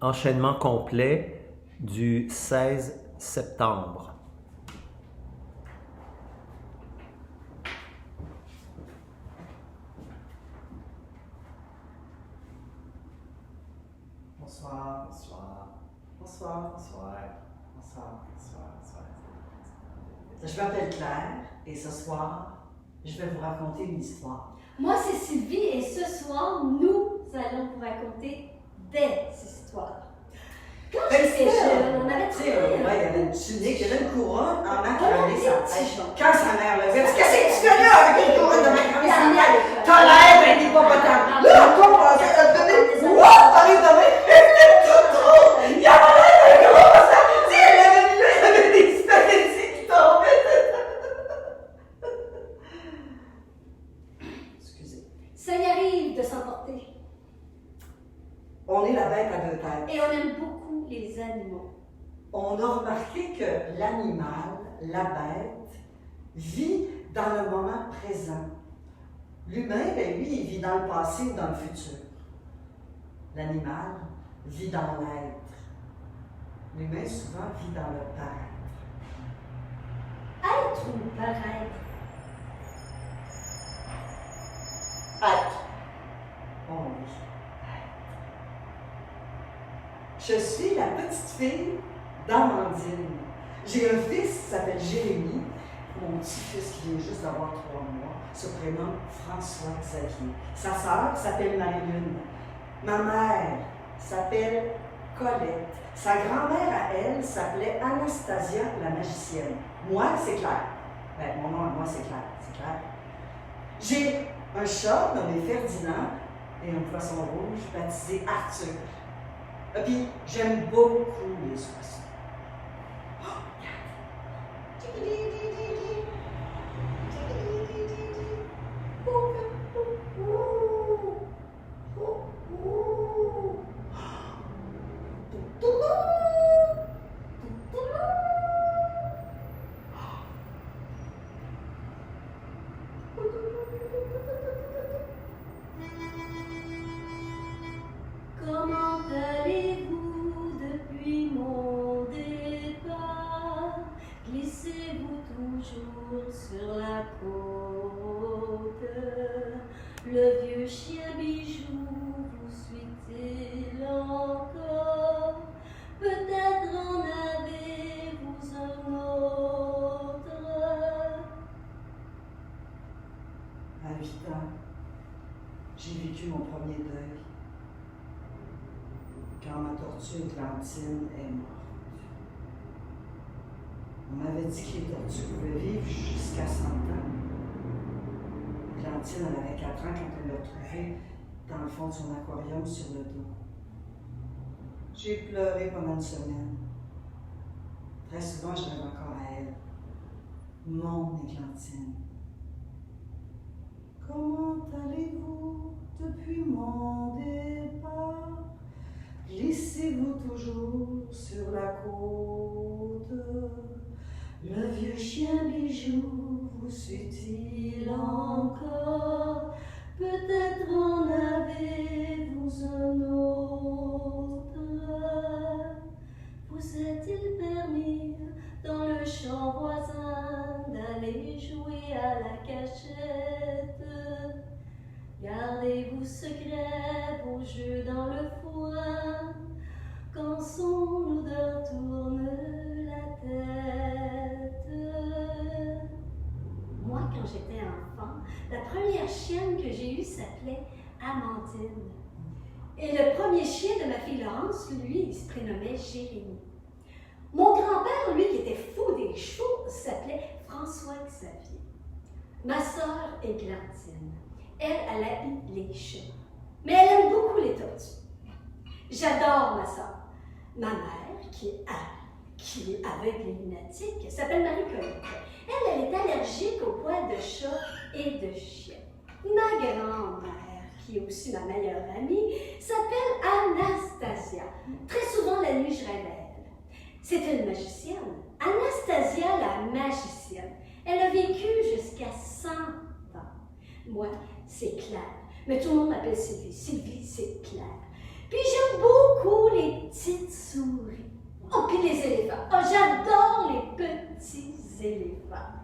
Enchaînement complet du 16 septembre. Bonsoir, bonsoir, bonsoir, bonsoir, bonsoir, bonsoir, bonsoir. Je m'appelle Claire et ce soir, je vais vous raconter une histoire. Moi, c'est Sylvie et ce soir, nous allons vous raconter des histoires. Quand j'étais jeune, on avait trouvé... il y avait une tunique, il y avait une couronne en macaroni. Quand Quand sa mère le fait, qu'est-ce que tu fais là avec une couronne de macaroni? T'as l'air d'un hippopotame. Là, toi, on pensait à te donner. Wow, arrive demain. Il y avait l'air d'un gros ça. Tu sais, elle avait mis là, il y avait des spaghettis qui tombaient. Excusez. ça y arrive de s'emporter. On est la bête à deux têtes. Et on aime beaucoup les animaux. On a remarqué que l'animal, la bête, vit dans le moment présent. L'humain, ben, lui, il vit dans le passé ou dans le futur. L'animal vit dans l'être. L'humain, souvent, vit dans le paraître. Être ou paraître? Être. Oh oui. Je suis la petite fille d'Amandine. J'ai un fils qui s'appelle Jérémy. Mon petit-fils qui vient juste d'avoir 3 mois se prénomme François Xavier. Sa sœur s'appelle Marie-Lune. Ma mère s'appelle Colette. Sa grand-mère à elle s'appelait Anastasia la magicienne. Moi, c'est Claire. Ben, mon nom à moi, c'est Claire. C'est Claire. J'ai un chat nommé Ferdinand et un poisson rouge baptisé Arthur. Et puis, j'aime beaucoup les oiseaux. Oh, Comment allez-vous depuis mon départ? Glissez-vous toujours sur la côte? Le vieux chien bijou vous suit-il encore? Peut-être en avez-vous un autre? À 8 ans, j'ai vécu mon premier deuil. Quand ma tortue Églantine est morte. On m'avait dit que les tortues pouvaient vivre jusqu'à 100 ans. Églantine, elle avait 4 ans quand elle l'a retrouvée dans le fond de son aquarium sur le dos. J'ai pleuré pendant une semaine. Très souvent, je rêve encore à elle. Mon Églantine. Comment allez-vous depuis mon départ? Glissez-vous toujours sur la côte? Le vieux chien bijou vous suit-il encore? Peut-être en avez-vous un autre? Vous est-il permis dans le champ voisin d'aller jouer à la cachette? Gardez-vous secret vos jeux dans le foin, quand son odeur tourne la tête. Moi, quand j'étais enfant, la première chienne que j'ai eue s'appelait Amandine. Et le premier chien de ma fille Laurence, lui, il se prénommait Jérémy. Mon grand-père, lui, qui était fou des chevaux, s'appelait François Xavier. Ma sœur Églantine. Elle haït les chats. Mais elle aime beaucoup les tortues. J'adore ma sœur. Ma mère, qui est aveugle et lunatique, s'appelle Marie-Colette. Elle est allergique aux poils de chat et de chien. Ma grand-mère, qui est aussi ma meilleure amie, s'appelle Anastasia. Très souvent, la nuit, je rêve à elle. C'est une magicienne. Anastasia, la magicienne. Elle a vécu jusqu'à 100 ans. Moi, c'est Claire. Mais tout le monde m'appelle Sylvie. Sylvie, c'est Claire. Puis j'aime beaucoup les j'adore les petits éléphants.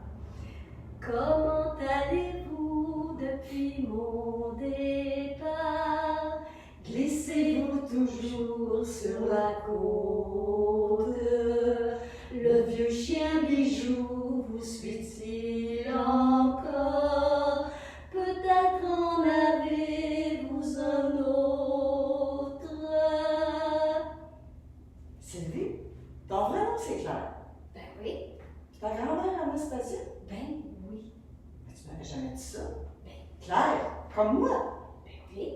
Comment allez-vous depuis mon départ? Glissez-vous toujours sur la côte? Le vieux chien Bijou vous suit-il encore? Peut-être en avez-vous un autre? Sylvie, ton vrai nom c'est Claire. Ben oui, Ta grand-mère Anastasia? ben oui, Mais tu m'avais jamais dit ça. ben, Claire, comme moi. ben oui,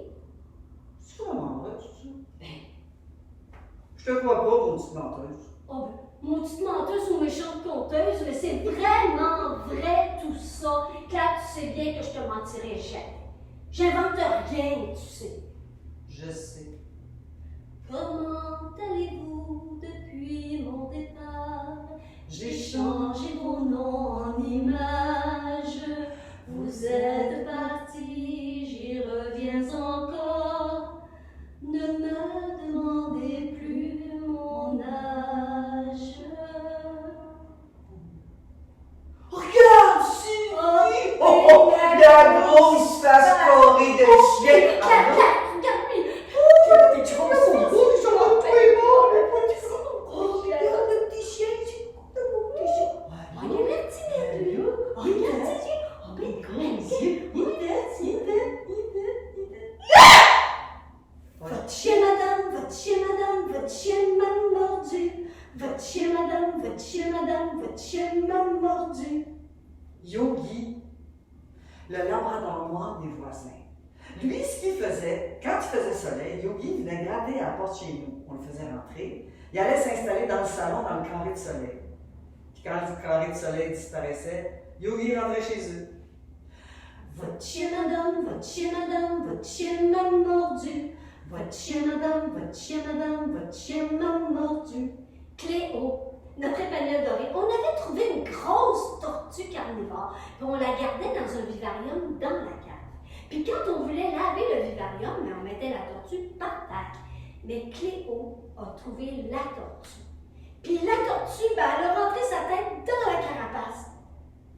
C'est vraiment vrai, tout ça? ben. Je te crois pas, mon petite menteuse. Oh, ben, maudite menteuse ou méchante conteuse, mais c'est vraiment vrai tout ça. Claire, tu sais bien que je te mentirai jamais. J'invente rien, tu sais. Je sais. Comment allez-vous depuis mon départ? J'ai changé vos noms en images. Vous êtes partis, j'y reviens encore. Ne me demandez plus mon âge. Regarde, Sylvie! Oh, la grosse face carrée de chien! Regarde-lui! T'es trop fou! Je l'ai tué, moi! Oh, regarde le petit chien! Le petit chien! Regarde le petit bébé, lui! Regarde ses yeux! Oh, mais comment Votre chien, madame, votre chien, madame, votre chien m'a mordu. Votre chien, madame, votre chien, madame, votre chien m'a mordu. Yogi, le labrador noir des voisins. Lui, ce qu'il faisait, quand il faisait soleil, Yogi venait gratter à la porte chez nous. On le faisait rentrer. Il allait s'installer dans le salon, dans le carré de soleil. Puis quand le carré de soleil disparaissait, Yogi rentrait chez eux. Votre chien, madame, votre chien, madame, votre chien m'a mordu. Votre chien, madame, votre chien, madame, votre chien m'a mordu. Cléo, notre épagneule dorée, on avait trouvé une grosse tortue carnivore, puis on la gardait dans un vivarium dans la cave. Puis quand on voulait laver le vivarium, on mettait la tortue par terre. Mais Cléo a trouvé la tortue. Puis la tortue, elle a rentré sa tête dans la carapace.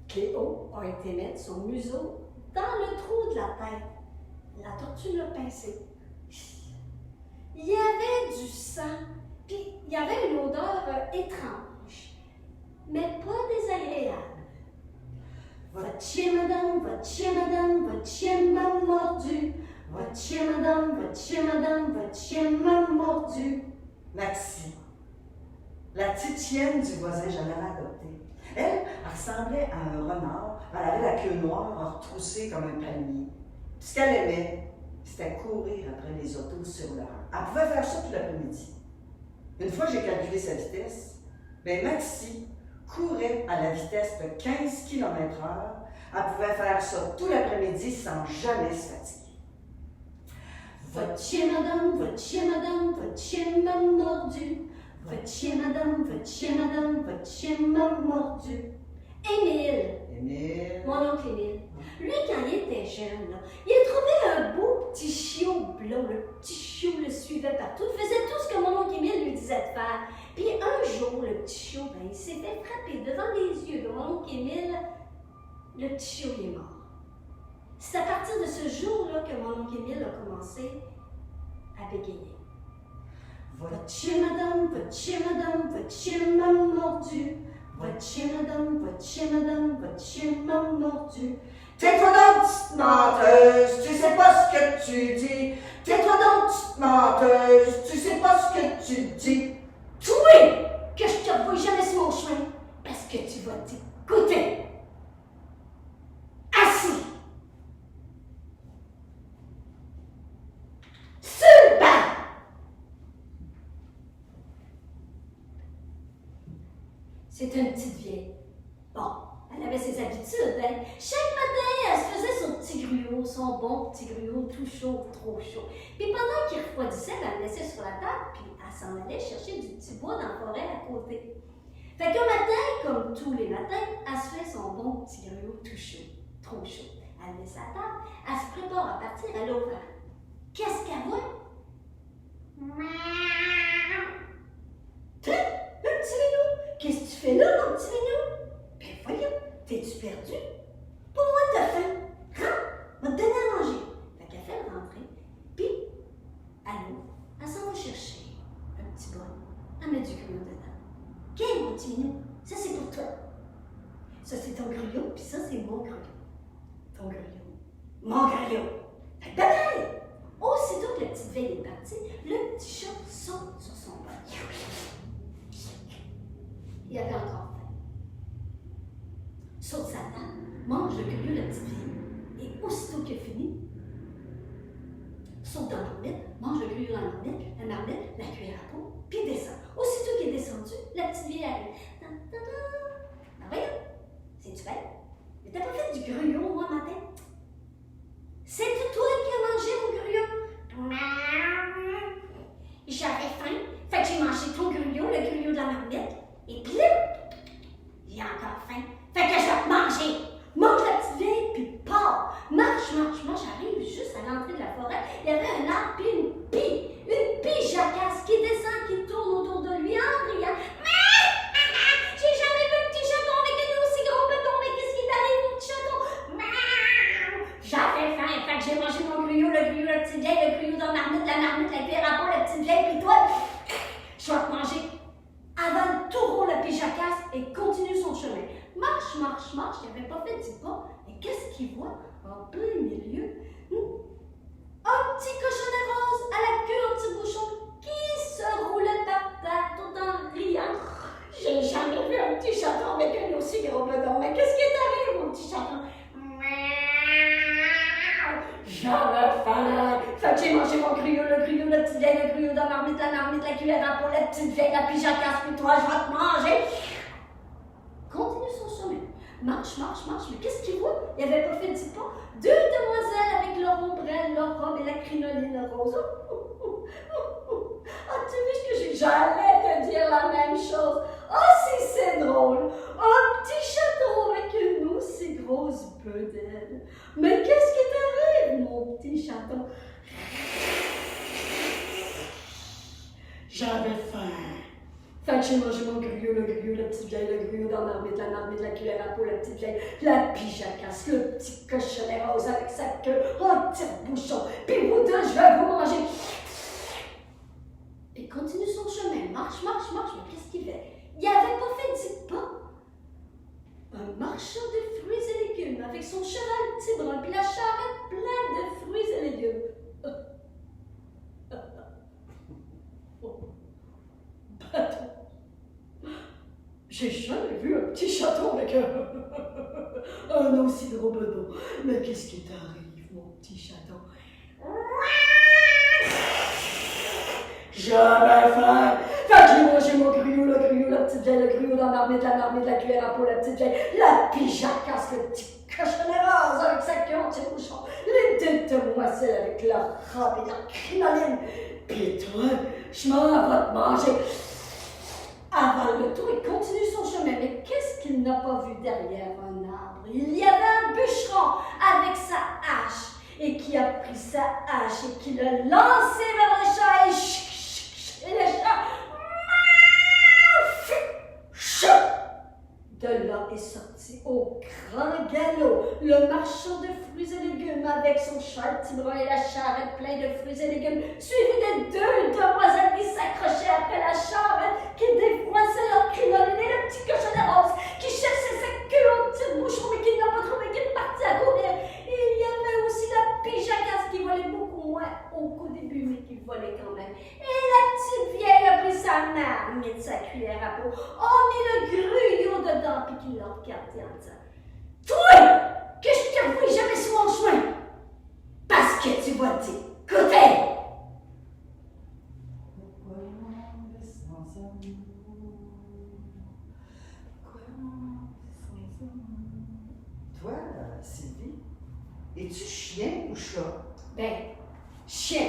Cléo a été mettre son museau dans le trou de la tête. La tortue l'a pincé. Il y avait du sang, puis il y avait une odeur étrange, mais pas désagréable. Votre chien, madame, votre chien, madame, votre chien m'a mordu. Votre chien, madame, votre chien, madame, votre chien m'a mordu. Maxie, la petite chienne du voisin, je l'avais adoptée. Elle ressemblait à un renard. Elle avait la queue noire retroussée comme un palmier. Puis ce qu'elle aimait, c'était courir après les autos sur le rang. Elle pouvait faire ça tout l'après-midi. Une fois, j'ai calculé sa vitesse. Mais Maxie courait à la vitesse de 15 km/h. Elle pouvait faire ça tout l'après-midi sans jamais se fatiguer. Votre chien, madame, votre chien, madame, votre chien m'a mordu. Votre chien, madame, votre chien, madame, votre chien m'a mordu. Émile, Émile. mon oncle Émile, lui, quand il était jeune, là, il a trouvé un beau petit chiot blond. Le petit chiot le suivait partout. Il faisait tout ce que mon oncle Émile lui disait de faire. Puis un jour, le petit chiot, il s'est fait frapper devant les yeux de mon oncle Émile. Le petit chiot, il est mort. C'est à partir de ce jour-là que mon oncle Émile a commencé à bégayer. Votre chien, madame, votre chien, madame, votre chien m'a mordu. Votre chien, madame, votre chien, madame, votre chien m'a mordu. Tais-toi donc, petite menteuse, tu sais pas ce que tu dis. Tais-toi donc, petite menteuse, tu sais pas ce que tu dis. Toi, que je te revoie jamais sur mon chemin, parce que tu vas t'écouter. Assis. Sur le banc. C'est une petite vieille. Bon, elle avait ses habitudes, hein. Chaque matin, elle se faisait son petit gruau, son bon petit gruau, tout chaud, trop chaud. Puis pendant qu'il refroidissait, elle le laissait sur la table, puis elle s'en allait chercher du petit bois dans la forêt à côté. Fait qu'un matin, comme tous les matins, elle se fait son bon petit gruau tout chaud, trop chaud. Elle met sa table, elle se prépare à partir, elle ouvre. Qu'est-ce qu'elle voit? Miaou! Un petit minou Elle met du gruau dedans. OK, mon petit minou, ça c'est pour toi. Ça c'est ton gruau, puis ça c'est mon gruau. Ton gruau. Mon gruau. Fait que bye-bye! Aussitôt que la petite vieille est partie, le petit chat saute sur son bol. Il avait encore faim. Saute sa table, mange le gruau de la petite vieille, et aussitôt qu'il a fini, saute dans la marmite, mange le gruau dans la marmite, la cuillère à peau, puis descend. Aussitôt qu'il est descendu, la petite vieille arrive. Ben voyons, c'est-tu bête? Mais t'as pas fait du gruau, moi, matin? C'est toi qui as mangé mon gruau? J'avais faim, fait que j'ai mangé ton gruau, le gruau de la marmite, et puis là, j'ai encore faim, fait que je vais te manger. Mange la petite vieille, puis pars. Marche, marche, marche, arrive juste à l'entrée de la forêt. Il y avait un arbre, puis une pie jacasse qui descend, qui tourne autour de lui en riant. J'ai jamais vu un petit chaton avec un aussi gros bâton, mais qu'est-ce qui t'arrive, mon petit chaton? J'avais faim, fait que j'ai mangé mon gruau, le gruau, la petite vieille, le gruau dans la marmite, la cuillère à peau, la petite vieille, puis toi, je vais te manger. Avale tout rond la pie jacasse et continue son chemin. Marche, marche, marche, il n'avait pas fait 10 pas, et qu'est-ce qu'il voit en plein milieu? Un petit cochonnet rose à la queue en petit bouchon qui se roulait par terre tout en riant. J'ai jamais vu un petit chaton avec un aussi gros bedon, mais qu'est-ce qui est arrivé, mon petit chaton? J'avais faim, fait que j'ai mangé mon gruau, le gruau, la petite vieille, le gruau dans la marmite, la cuillère à peau, la petite vieille, la pie jacasse, puis toi, je vais te manger. Continue son chemin. Marche, marche, marche. Mais qu'est-ce qu'il voit? Il n'avait pas fait 10 pas. 2 demoiselles avec leur ombrelle, leur robe et la crinoline rose. Ah, tu sais que j'allais te dire la même chose. Ah, c'est drôle. Un petit chaton avec une aussi grosse bedaine. Mais qu'est-ce qui t'arrive, mon petit chaton? J'avais faim. Fait que j'ai mangé mon gruau, le gruau, la petite vieille, le gruau dans la marmite, la cuillère à peau, la petite vieille, la pie jacasse, le petit cochonnet rose avec sa queue, un petit bouchon, puis vous deux, je vais vous manger. Et continue son chemin, marche, marche, marche, mais qu'est-ce qu'il fait? Il n'avait pas fait 10 pas. Un marchand de fruits et légumes avec son cheval petit brun, puis la charrette pleine de fruits et légumes. J'ai jamais vu un petit chaton avec un aussi gros bedon. Mais qu'est-ce qui t'arrive, mon petit chaton? J'avais faim. Fait que j'ai mangé mon gruau, le gruau, la petite vieille, le gruau dans la marmite, la cuillère à peau, la petite vieille, la pie jacasse, le petit cochonnet rose avec sa queue en tire-bouchon, les 2 demoiselles avec leur robe et leur crinoline. Puis toi, je m'en vais te manger. Avale le tout et continue son chemin. Mais qu'est-ce qu'il n'a pas vu derrière un arbre? Il y avait un bûcheron avec sa hache et qui a pris sa hache et qui l'a lancé vers le chat et le chat, de là est sorti au grand galop le marchand de fruits et légumes avec son châle petit brun et la charrette pleine de fruits et légumes, suivi de 2 demoiselles qui s'accrochaient après la charrette, qui défroissaient leur crinoline et le petit cochonnet rose qui cherchait sa queue en petit bouchon mais qui n'a pas trouvé, qui est parti à courir. Et il y avait aussi la pie jacasse qui volait beaucoup moins au début, mais qui volait quand même. Et la petite vieille a pris sa marmite, sa cuillère à peau, a mis le gruau dedans, puis qui l'a regardé en disant: toi, que je te vois jamais sur mon chemin, parce que tu vas t'écouter. Toi, Sylvie, es-tu chien ou chat? Ben, chien.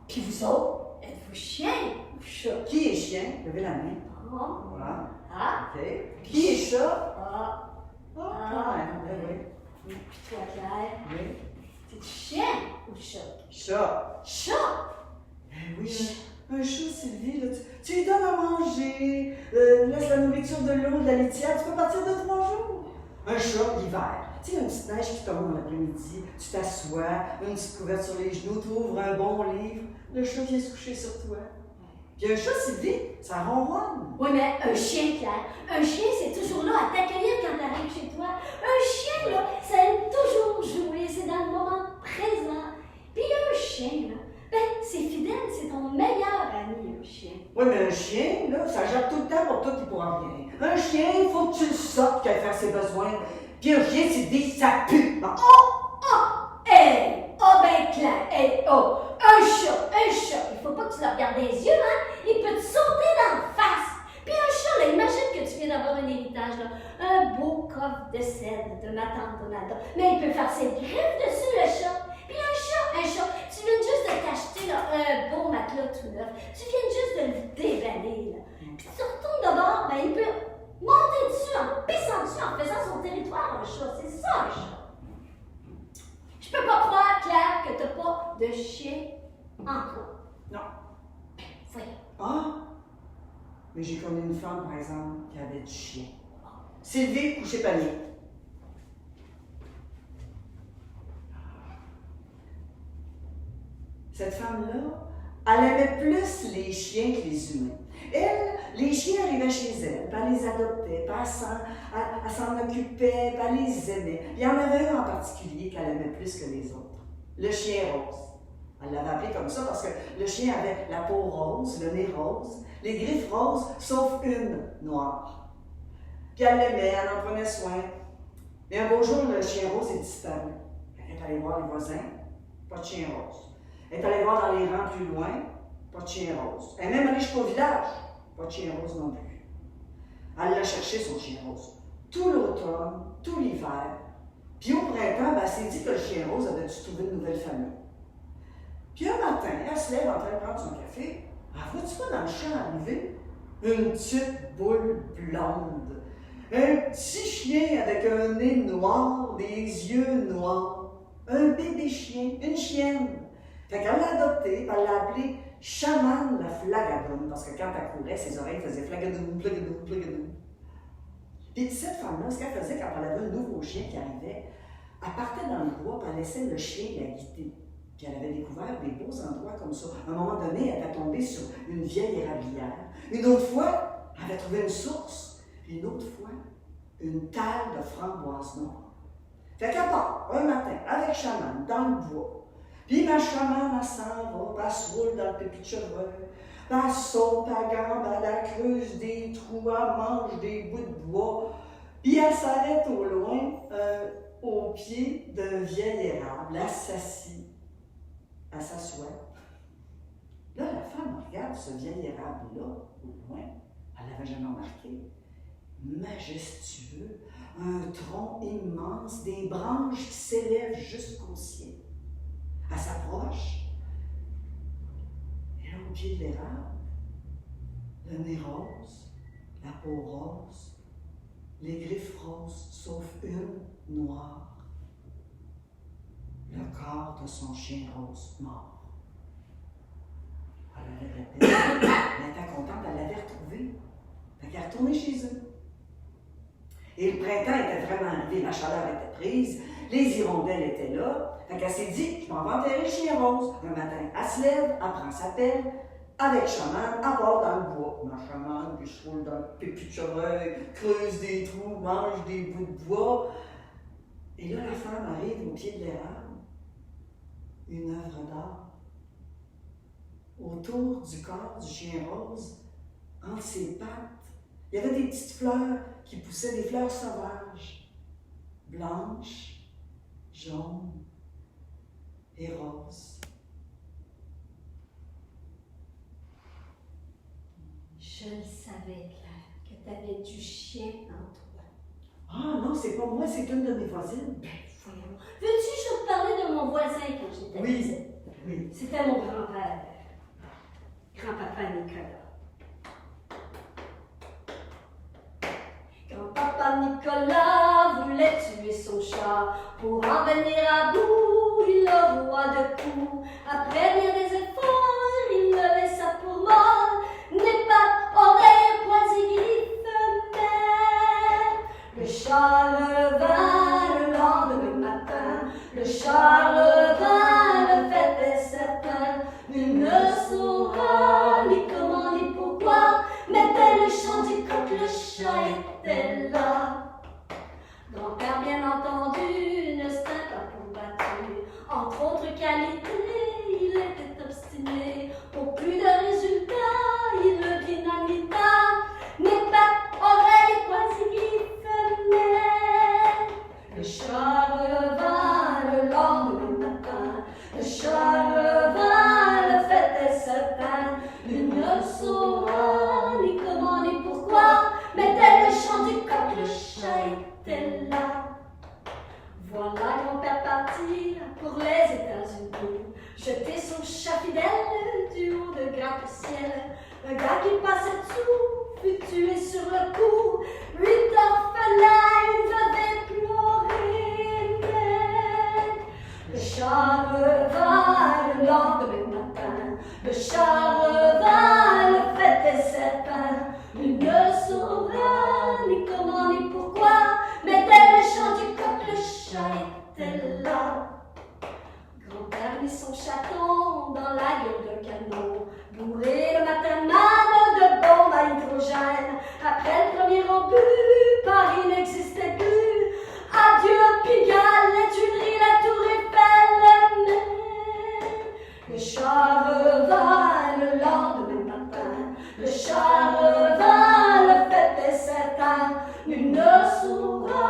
Puis vous autres, êtes-vous chien ou chat? Qui est chien? Levez la main. Ah. Voilà. Ah. OK. Qui est chat? Ah. Ah, quand même. Oui. Puis toi, Claire, Oui. t'es chien ou chat? Chat. Chat! Oui, un chat, Sylvie, là, tu lui donnes à manger, laisse la nourriture, de l'eau, de la litière, tu peux partir de 3 jours. Un chat, l'hiver. Tu sais, une petite neige qui tombe dans l'après-midi, tu t'assois, une petite couverture sur les genoux, tu ouvres un bon livre, le chat vient se coucher sur toi. Puis un chat, Sylvie, ça ronronne. Oui, mais un chien, Claire, un chien, c'est toujours là à t'accueillir quand t'arrives chez toi. Un chien, là, ça aime toujours jouer, c'est dans le moment présent. Puis un chien, là, ben, c'est fidèle, c'est ton meilleur ami, un chien. Oui, mais un chien, là, ça jappe tout le temps pour tout et pour rien. Un chien, il faut que tu le sortes qu'à faire ses besoins. Puis un chien, Sylvie, ça pue. Bon. Hey! Oh ben Claire, hey, oh! Un chat, il faut pas que tu le regardes dans les yeux, hein? Il peut te sauter dans la face! Puis un chat, là, imagine que tu viens d'avoir un héritage, là. Un beau coffre de cèdre de ma tante Donata. Mais il peut faire ses griffes dessus, le chat. Puis un chat, tu viens juste de t'acheter, là, un beau matelas tout neuf. Tu viens juste de le déballer, là. Puis tu retournes de bord, ben il peut monter dessus, en pissant dessus, en faisant son territoire, un chat. C'est ça, un chat. Je peux pas croire, Claire, que t'as pas de chien en toi. Non. Voyons. Ah! Mais j'ai connu une femme, par exemple, qui avait du chien. Sylvie, coucher panier. Cette femme-là, elle aimait plus les chiens que les humains. Elle, les chiens arrivaient chez elle, puis elle les adoptait, puis elle s'en occupait, puis elle les aimait. Il y en avait un en particulier qu'elle aimait plus que les autres, le chien rose. Elle l'avait appelé comme ça parce que le chien avait la peau rose, le nez rose, les griffes roses, sauf une noire. Puis elle l'aimait, elle en prenait soin. Mais un beau jour, le chien rose est disparu. Elle est allée voir les voisins, pas de chien rose. Elle est allée voir dans les rangs plus loin, pas de chien rose. Elle est même allée jusqu'au village, pas de chien rose non plus. Elle l'a cherché, son chien rose, tout l'automne, tout l'hiver. Puis au printemps, ben, elle s'est dit que le chien rose avait dû trouver une nouvelle famille. Puis un matin, elle se lève en train de prendre son café. Elle voit-tu pas dans le champ arriver une petite boule blonde? Un petit chien avec un nez noir, des yeux noirs. Un bébé chien, une chienne. Fait qu'elle l'a adopté, elle l'a appelé Chaman la Flagadoune, parce que quand elle courait, ses oreilles faisaient flagadoune, flagadoune, flagadoune. Puis cette femme-là, ce qu'elle faisait quand elle avait un nouveau chien qui arrivait, elle partait dans le bois, puis elle laissait le chien la guider. Puis elle avait découvert des beaux endroits comme ça. À un moment donné, elle était tombée sur une vieille érablière. Une autre fois, elle avait trouvé une source. Puis une autre fois, une talle de framboise noire. Fait qu'elle part un matin avec Chaman dans le bois. Puis ma Chaman, elle s'en va, puis elle se roule dans le pépi de chevreuil. Puis elle saute à gambe, elle creuse des trous, elle mange des bouts de bois. Puis elle s'arrête au loin, au pied d'un vieil érable. Elle s'assit. Elle s'assoit. Là, la femme regarde ce vieil érable-là, au loin. Elle l'avait jamais remarqué. Majestueux, un tronc immense, des branches qui s'élèvent jusqu'au ciel. Elle s'approche. Et là, au pied de l'érable, le nez rose, la peau rose, les griffes roses, sauf une noire. Le corps de son chien rose mort. Elle avait répété, elle était contente, elle l'avait retrouvé. Fait qu'elle est retournée chez eux. Et le printemps était vraiment arrivé, la chaleur était prise, les hirondelles étaient là. Fait qu'elle s'est dit, je m'en vais enterrer le chien rose. Un matin, elle se lève, elle prend sa pelle, avec Chaman, elle part dans le bois. Ma Chaman, puis se roule dans le pépi de chevreuil, creuse des trous, mange des bouts de bois. Et là, la femme arrive au pied de l'érable. Une œuvre d'art. Autour du corps du chien rose, entre ses pattes, il y avait des petites fleurs qui poussaient, des fleurs sauvages, blanches, jaunes et roses. Je le savais, Claire, que tu avais du chien en toi. Ah non, c'est pas moi, c'est une de mes voisines. Ben, voyons. Veux-tu que je te parlais de mon voisin quand j'étais petite? Oui. C'était mon grand-père, grand-papa Nicolas. Grand-papa Nicolas voulait tuer son chat. Pour en venir à bout, il le roi de coups. Après bien des efforts, il le laissa pour mort. N'est pas oreille, poils et griffes, mais le chat revint le lendemain matin. Le chat revint, le fait est certain. Il ne saura ni comment chat était là. Grand-père, bien entendu, ne s'était pas combattu. Entre autres qualités, il était obstiné. Pour plus de résultats, il le dynamita. Mes pattes, oreilles, poils et griffes, mais le chat revint le lendemain matin. Le chat revint, le fait est certain. Il ne saura ni comment ni pourquoi, mais dès le chant du coq, le chat était là. Voilà grand-père parti pour les États-Unis, jeter son chat fidèle du haut de gratte-ciel. Un gars qui passait dessous fut tué sur le coup. 8 orphelins, une veuve éplorée. Le chat revint le lendemain matin. Le chat revint, le fait est certain. Il ne saura ni comment ni pourquoi, mais dès le chant du coq, le chat était là. Grand-père mit son chaton dans la gueule d'un canon, bourré le matin même de bombes à hydrogène. Après le premier embut, Paris n'existait plus. Adieu Pigalle, les Tuileries, la Tour Eiffel. Mais le chat revint le lendemain matin. Le chat revint, le fait est certain. Nul ne saura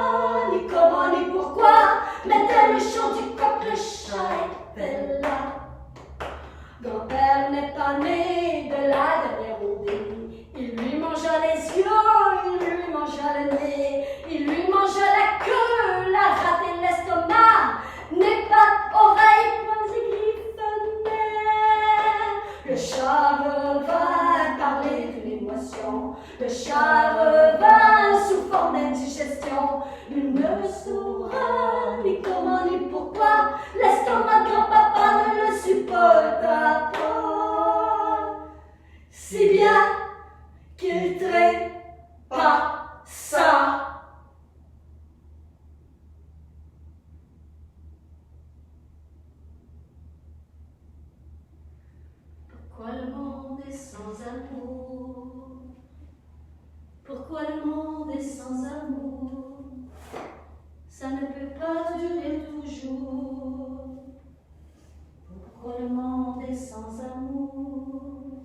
ni comment ni pourquoi, mais dès le chant du coq, le chat était là. Grand-père n'est pas né de la dernière ondée. Il lui mangea les yeux, il lui mangea le nez, il lui mangea la queue, la rate et l'estomac, nez, pattes, oreilles, poings et griffes, mais le chat revint parler d'une émotion. Le chat revint sous forme d'indigestion. Il ne saura ni comment ni pourquoi, l'estomac de grand-papa ne le supporta pas. Si bien qu'il trépassa. Pourquoi le monde est sans amour? Pourquoi le monde est sans amour? Ça ne peut pas durer toujours. Pourquoi le monde est sans amour?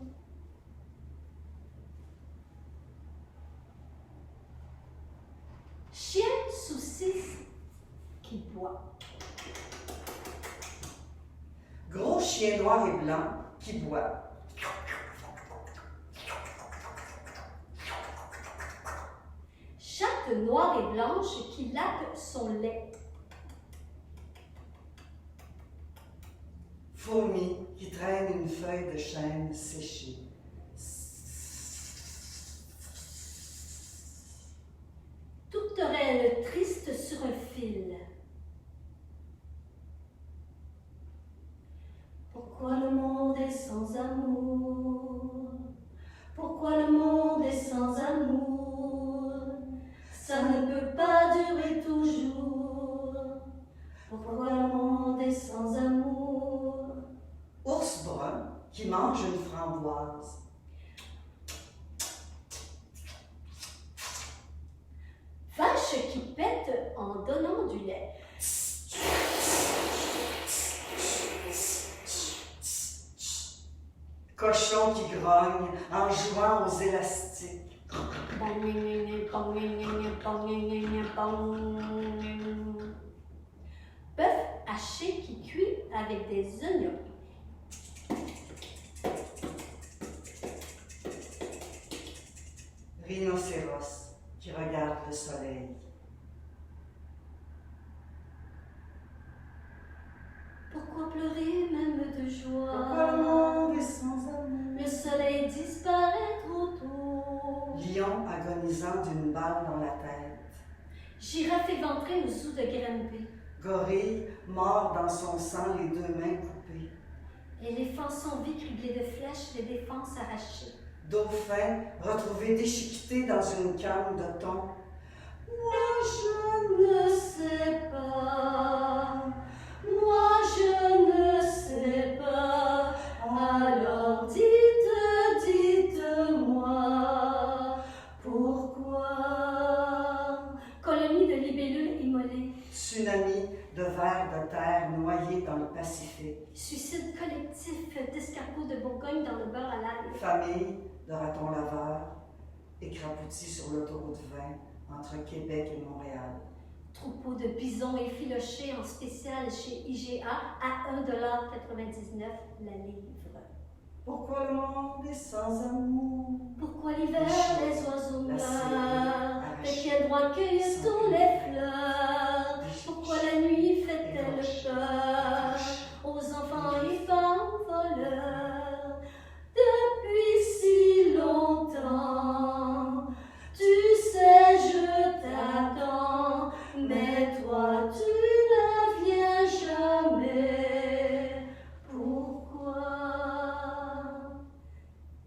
Chien sous 6 qui boit. Gros chien noir et blanc qui boit. Chatte noire et blanche qui lappe son lait. Fourmi qui traîne une feuille de chêne séchée. Tourterelle triste sur un fil. Pourquoi le monde est sans amour? Pourquoi le monde est sans amour? Ça ne peut pas durer toujours. Pourquoi le monde est sans amour? Ours brun qui mange une framboise. Vache qui pète en donnant du lait. Cochon qui grogne en jouant aux élastiques. Bœuf haché qui cuit avec des oignons. Rhinocéros qui regarde le soleil. Pourquoi pleurer même de joie? Pourquoi le monde est sans amour? Le soleil disparaît trop tôt. Lion agonisant d'une balle dans la tête. Girafe éventrée aux os de Granby. Gorille mort dans son sang, les 2 mains coupées. Éléphant sans vie criblé de flèches, les défenses arrachées. Dauphin retrouvé déchiqueté dans une canne de thon. Moi je Ne sais pas, moi je ne sais pas, alors dites-moi, pourquoi d'escargots de Bourgogne dans le beurre à l'ail. Famille de ratons laveurs, écraboutis sur l'autoroute 20 entre Québec et Montréal. Troupeau de bisons effilochés en spécial chez IGA à 1,99 $ la livre. Pourquoi le monde est sans amour? Pourquoi l'hiver les oiseaux La sirène meurent? De arrachée, quel droit cueillent sans tous plus les fleurs? Pourquoi la nuit fait-elle peur aux enfants et femmes voleurs? Depuis si longtemps, tu sais, je t'attends, mais toi tu ne viens jamais. Pourquoi?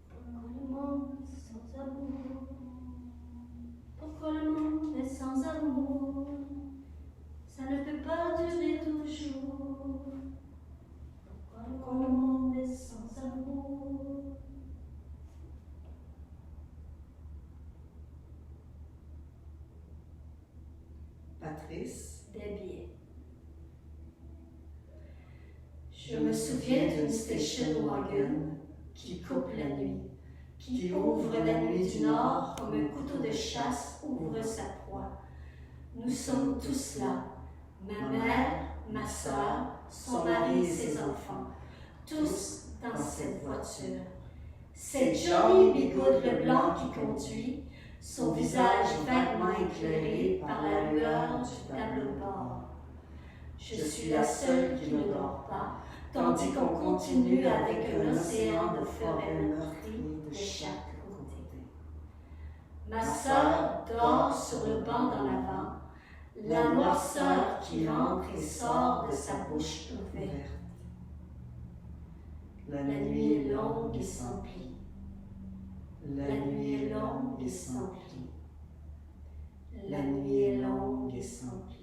Pourquoi le monde est sans amour? Pourquoi le monde est sans amour? Ça ne peut pas durer toujours. Pourquoi le monde est sans amour? Patrice, Des billets. Je me souviens d'une station wagon qui coupe la nuit, qui ouvre la nuit du nord comme un couteau de chasse ouvre sa proie. Nous sommes tous là, ma mère, ma soeur, son mari et ses enfants, tous dans cette voiture. C'est Johnny Bigoud Leblanc qui conduit, son visage vaguement éclairé par la lueur du tableau de bord. Je suis la seule qui ne dort pas, tandis qu'on continue avec un océan de forêts meurtries de chaque côté. Ma sœur dort sur le banc dans l'avant, la noirceur qui rentre et sort de sa bouche ouverte. La nuit est longue et sans pli. La nuit est longue et sans pli. La nuit est longue et sans pli.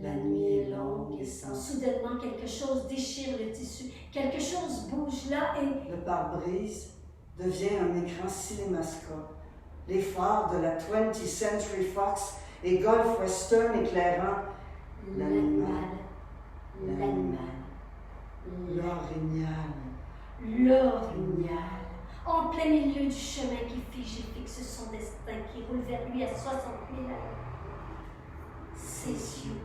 La nuit est longue et sans... Soudainement, quelque chose déchire le tissu. Quelque chose bouge là et... le pare-brise devient un écran cinémascope. Les phares de la 20th Century Fox et Gulf Western éclairant l'animal. l'orignal. L'orignal. En plein milieu du chemin qui fige et fixe son destin, qui roule vers lui à 60 000 à l'heure. Ses yeux.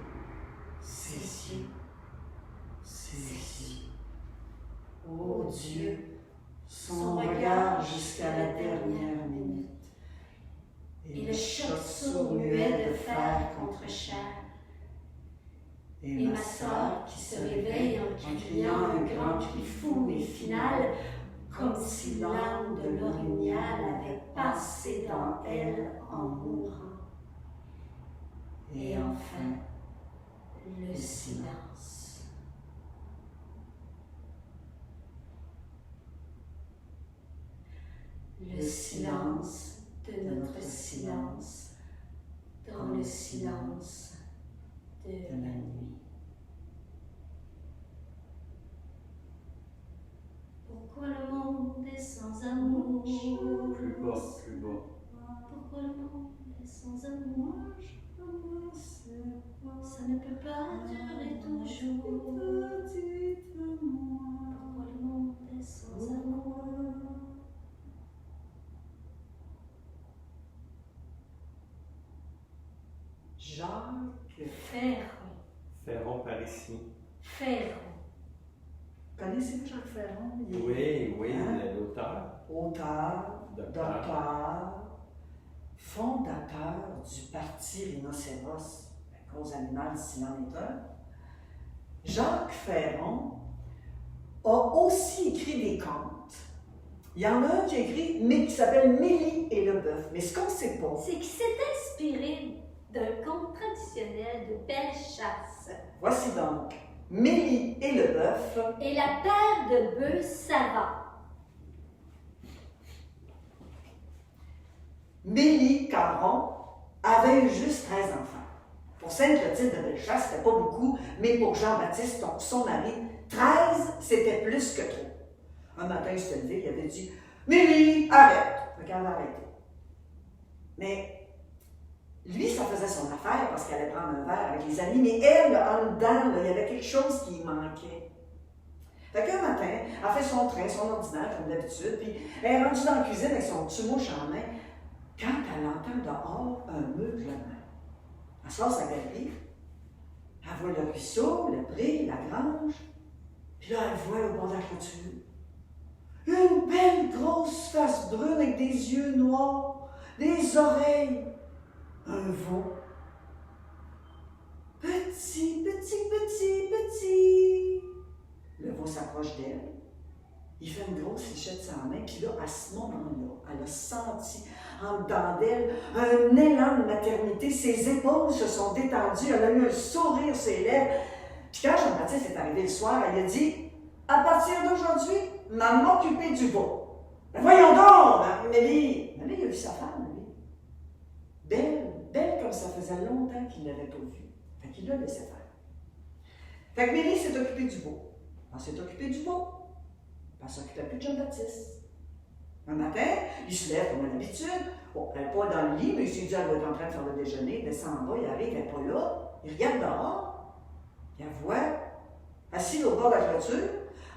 Ô Dieu, son regard jusqu'à la dernière minute. Et le choc sourd-muet de fer contre chair. Et ma sœur qui se réveille en criant un grand cri fou et final, comme si l'âme de l'orignal avait passé dans elle en mourant. Et enfin, le silence. Le silence de notre silence, dans le silence de la nuit. Pourquoi le monde est sans amour? Plus bas, plus bas. Pourquoi le monde est sans amour? Ça ne peut pas durer toujours. Pourquoi le monde est sans amour? Jacques Ferron. Ferron par ici. Ferron. Connaissez-vous Jacques Ferron? Oui, Hein? l'auteur. Auteur, Docteur. docteur, fondateur du parti Rhinocéros, la cause animale s'il en est un. Jacques Ferron a aussi écrit des contes. Il y en a un qui a écrit, mais qui s'appelle Mélie et le bœuf. Mais ce qu'on ne sait pas, C'est qu'il s'est inspiré d'un conte traditionnel de Bellechasse. voici donc Mélie et le bœuf. Et la paire de bœufs savants. Mélie Caron avait eu juste 13 enfants. Pour Sainte-Clotilde de Bellechasse, c'était pas beaucoup, mais pour Jean-Baptiste, donc son mari, 13, c'était plus que trop. Un matin, il s'est levé, il avait dit « Mélie, arrête! » Fait qu'elle a arrêté. Mais lui, ça faisait son affaire parce qu'elle allait prendre un verre avec les amis, mais elle, en dedans, là, il y avait quelque chose qui manquait. Fait qu'un matin, elle fait son train, son ordinaire, comme d'habitude, puis elle est rendue dans la cuisine avec son petit mouche en main, quand elle entend dehors un meuglement. Elle sort sa galerie, elle voit le ruisseau, le pré, la grange, puis là, elle voit au bord de la clôture une belle grosse face brune avec des yeux noirs, des oreilles, un veau. Petit, petit, petit, petit. Le veau s'approche d'elle. Il fait une grosse lichette sur la main, puis là, à ce moment-là, elle a senti en dedans d'elle un élan de maternité. Ses épaules se sont détendues, elle a eu un sourire sur les lèvres. Puis quand Jean-Baptiste est arrivé le soir, elle a dit « À partir d'aujourd'hui, maman m'occuper du veau. » Ben voyons donc, Mélie! Mélie, il a vu sa femme, lui. Belle, belle comme ça faisait longtemps qu'il ne l'avait pas vue. Fait qu'il l'a laissé faire. Fait que Mélie s'est occupée du veau. Elle s'est occupée du veau. Elle ne s'occupait plus de Jean-Baptiste. Un matin, il se lève comme à l'habitude. Bon, elle n'est pas dans le lit, mais il s'est dit qu'elle doit être en train de faire le déjeuner. Il descend en bas, il arrive, elle n'est pas là. Il regarde dehors. Il la voit assise au bord de la clôture,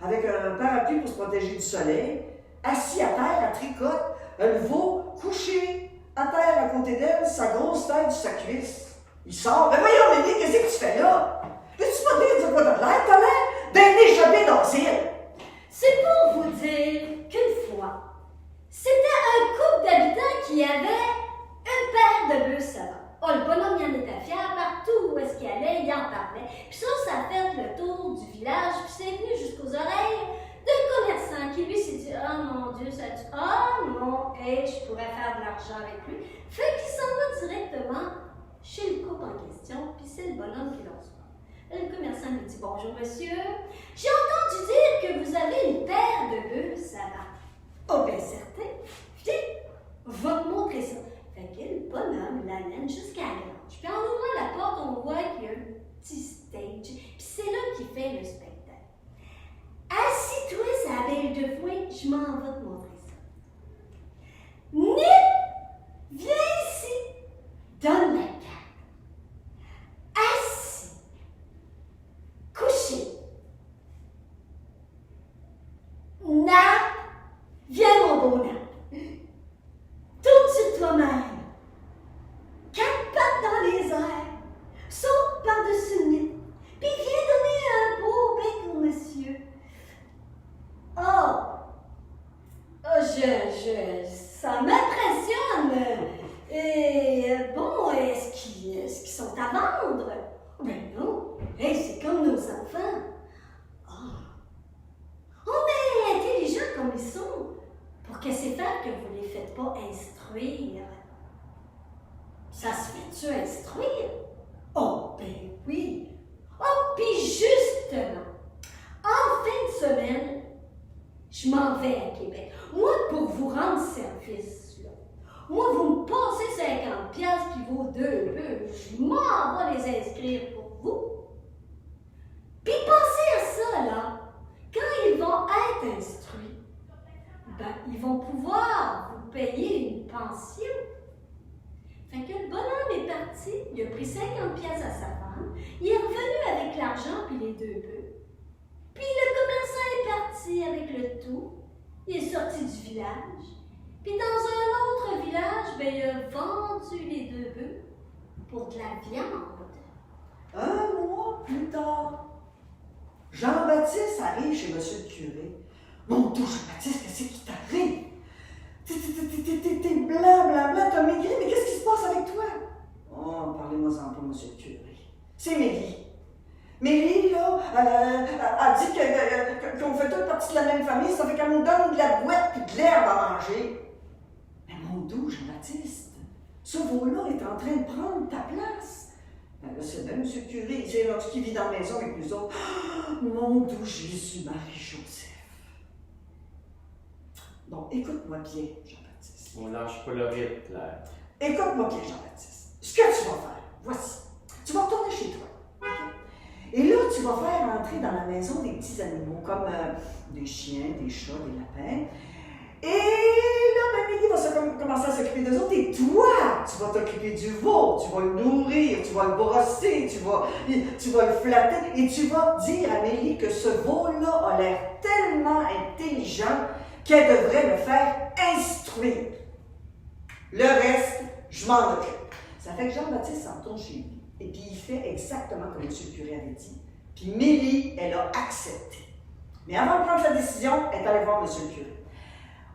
avec un parapluie pour se protéger du soleil, assis à terre, à tricote, le veau couché à terre à côté d'elle, sa grosse tête sur sa cuisse. Il sort. Ben voyons, Mélie, qu'est-ce que tu fais là? Peux-tu pas dire de quoi t'as l'air? T'as l'air d'un échappé docile. C'est pour vous dire qu'une fois, c'était un couple d'habitants qui avait une paire de bœufs savants. Oh, le bonhomme, il en était fier, partout où est-ce qu'il allait, il en parlait. Puis ça a fait le tour du village, puis c'est venu jusqu'aux oreilles d'un commerçant qui lui s'est dit « Oh mon Dieu, ça tue. Oh non, hey, je pourrais faire de l'argent avec lui. » Fait qu'il s'en va directement chez le couple en question, puis c'est le bonhomme qui le reçoit. Le commerçant lui dit « Bonjour monsieur, j'ai entendu dire que vous avez une paire de bœufs savants. » « Oh bien certain, viens, va te montrer ça. » Fait que le bonhomme l'amène jusqu'à la grange. Puis en ouvrant la porte, on voit qu'il y a un petit stage. Puis c'est là qu'il fait le spectacle. Assis-toi, sa belle de foin, je m'en vais te montrer ça. Nip, viens ici, donne la carte. Assis, couché. Nap, viens mon beau Nap. Tourne sur toi-même. 4 pattes dans les airs. Saute par-dessus le nid. Puis viens donner un beau bec au monsieur. Oh! Ça m'impressionne. Et bon, est-ce qu'ils sont à vendre? Ben non. Hey, c'est comme nos enfants. Oh, mais intelligents comme ils sont. Pour que c'est faire que vous ne les faites pas instruire. Ça se fait-tu instruire? Oh, ben oui. Oh, puis justement, en fin de semaine, je m'en vais à Québec. Moi, pour vous rendre service, là, moi, vous me passez 50$ puis vos 2 bœufs, je m'en vais les inscrire pour vous. Puis pensez à ça, là, quand ils vont être instruits, ben, ils vont pouvoir vous payer une pension. Fait que le bonhomme est parti, il a pris 50$ à sa femme, il est revenu avec l'argent puis les 2 bœufs. Puis le commerçant est parti avec le tout, il est sorti du village. Puis dans un autre village, ben, il a vendu les 2 bœufs pour de la viande. Un mois plus tard, Jean-Baptiste arrive chez monsieur le curé. Mon Dieu, Jean-Baptiste, qu'est-ce qui t'arrive? T'es blanc, t'as maigri, mais qu'est-ce qui se passe avec toi? Oh, parlez-moi-en pas, monsieur le curé. C'est Mélie. Mélie, là, a dit qu'on fait toute partie de la même famille, ça fait qu'elle nous donne de la boîte et de l'herbe à manger. Mais mon doux, Jean-Baptiste, ce veau-là est en train de prendre ta place. Ben là, c'est bien, monsieur le curé, c'est l'autre qui vit dans la maison avec nous autres. Oh, mon doux Jésus, Marie-Joseph. Bon, écoute-moi bien, Jean-Baptiste. On lâche pas le rythme, Claire. Écoute-moi bien, Jean-Baptiste. Ce que tu vas faire, voici. Tu vas retourner chez toi. Okay? Et là, tu vas faire entrer dans la maison des petits animaux, comme des chiens, des chats, des lapins. Et là, ben, Mélie va s'occuper commencer à s'occuper d'eux autres et toi, tu vas t'occuper du veau, tu vas le nourrir, tu vas le brosser, tu vas le flatter et tu vas dire à Mélie que ce veau-là a l'air tellement intelligent qu'elle devrait le faire instruire. Le reste, je m'en occupe. Ça fait que Jean-Baptiste s'en retourne chez lui et puis il fait exactement comme M. le curé avait dit. Puis Mélie, elle a accepté. Mais avant de prendre sa décision, elle est allée voir M. le curé.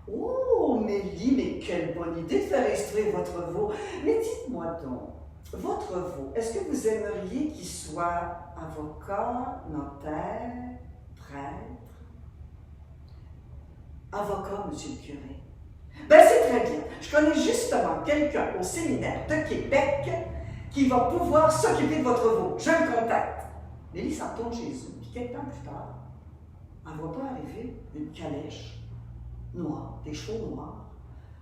Oh, Mélie, mais quelle bonne idée de faire instruire votre veau. Mais dites-moi donc, votre veau, est-ce que vous aimeriez qu'il soit avocat, notaire, prêtre? Avocat, monsieur le curé. Ben, c'est très bien. Je connais justement quelqu'un au séminaire de Québec qui va pouvoir s'occuper de votre veau. Je le contacte. Mélie s'en retourne chez eux, puis quelques temps plus tard, elle ne voit pas arriver une calèche noire, des chevaux noirs,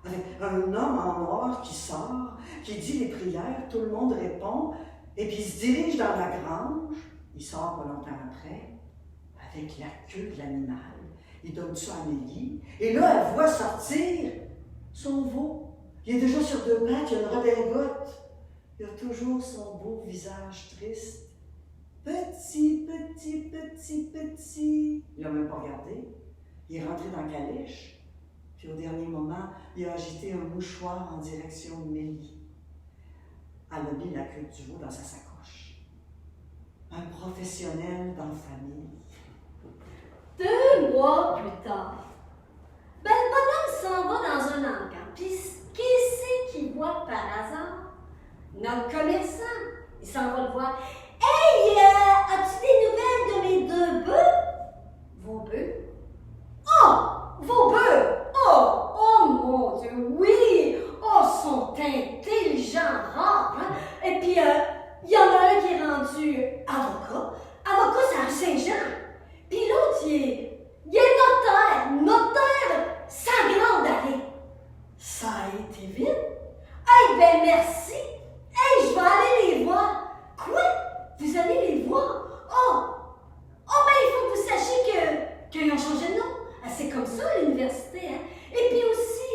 avec un homme en noir qui sort, qui dit les prières, tout le monde répond, et puis il se dirige dans la grange, il sort pas longtemps après, avec la queue de l'animal. Il donne ça à Mélie, et là, elle voit sortir son veau. Il est déjà sur deux pattes, il a une redingote. Il a toujours son beau visage triste. Petit, petit, petit, petit. Il n'a même pas regardé. Il est rentré dans la calèche. Puis au dernier moment, il a agité un mouchoir en direction de Mélie. Elle a mis la queue du veau dans sa sacoche. Un professionnel dans la famille. 2 mois plus tard, ben, le bonhomme s'en va dans un hangar. Puis qui c'est qu'il voit par hasard? Notre commerçant. Il s'en va le voir. Hey, as-tu des nouvelles de mes 2 bœufs? Vos bœufs? Oh, vos bœufs! Oh mon Dieu, oui! Oh, sont intelligents, rares, hein? Et puis, il y en a un qui est rendu avocat. Avocat, c'est à rue Saint-Jean. Puis l'autre, il est notaire, sa grande allée. Ça a été vite. Eh ben, merci. Hey, je vais aller les voir. Quoi? Vous allez les voir? Oh, ben, il faut que vous sachiez qu'ils ont changé de nom. Ah, c'est comme ça, à l'université, hein? Et puis aussi,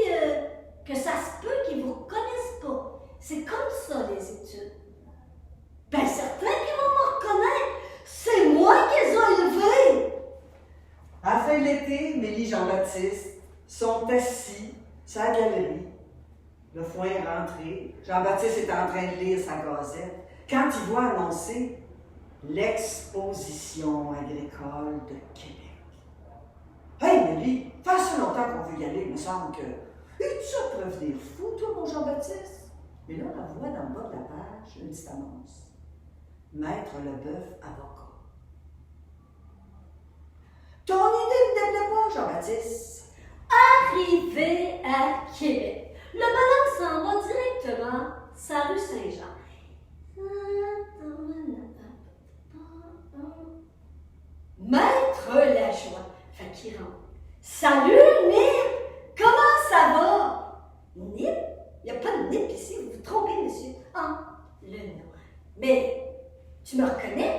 que ça se peut qu'ils vous reconnaissent pas. C'est comme ça, les études. Ben, certains qui vont me reconnaître. C'est moi qui les ai élevés. À la fin de l'été, Mélie et Jean-Baptiste sont assis sur la galerie. Le foin est rentré. Jean-Baptiste est en train de lire sa gazette quand il voit annoncer l'exposition agricole de Québec. Hey Mélie, fait assez longtemps qu'on veut y aller, il me semble que. Et tu peux venir fou, toi, mon Jean-Baptiste? Mais là, on voit dans le bas de la page une petite annonce. Maître Leboeuf, avocat. Ton idée ne te déplaît pas, Jean-Baptiste? Arrivé à Québec, le bonhomme s'en va directement sa rue Saint-Jean. Maître Lajoie, fait qu'il rentre. Salut, Nip! Comment ça va? Nip? Il n'y a pas de Nip ici, vous vous trompez, monsieur. Ah, le nom. Mais, tu me reconnais?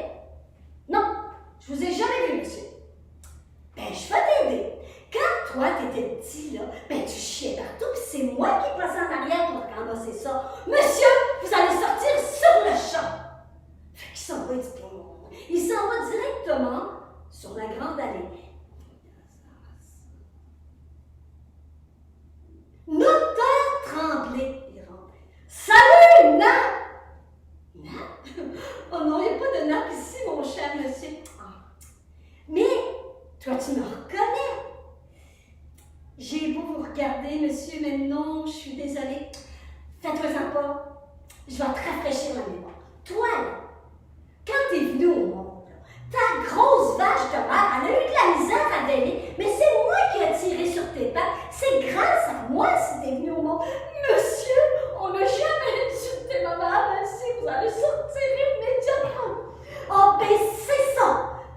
Non, je vous ai jamais vu, monsieur. Ben, je vais t'aider. Quand toi, t'étais petit, là, ben, tu chiais partout, puis c'est moi qui passais en arrière pour ramasser ça. Monsieur, vous allez sortir sur le champ. Fait qu'il s'en va, il s'en va directement sur la grande allée. Notaire Tremblay, il rentre. Salut, Nap! Nap? Oh non, il n'y a pas de Nap ici, mon cher monsieur. Ah. Mais, toi, tu me reconnais. J'ai beau vous regarder, monsieur, mais non, je suis désolée. Fais-toi-en pas. Je vais te rafraîchir la mémoire. Toi, là, quand t'es venu au monde, là, ta grosse vache de mère, elle a eu de la misère à véler, mais c'est moi qui ai tiré sur tes pattes. C'est grâce à moi si t'es venu au monde. Monsieur, on n'a jamais insulté ma mère, ainsi vous allez sortir immédiatement. Oh, ben c'est ça.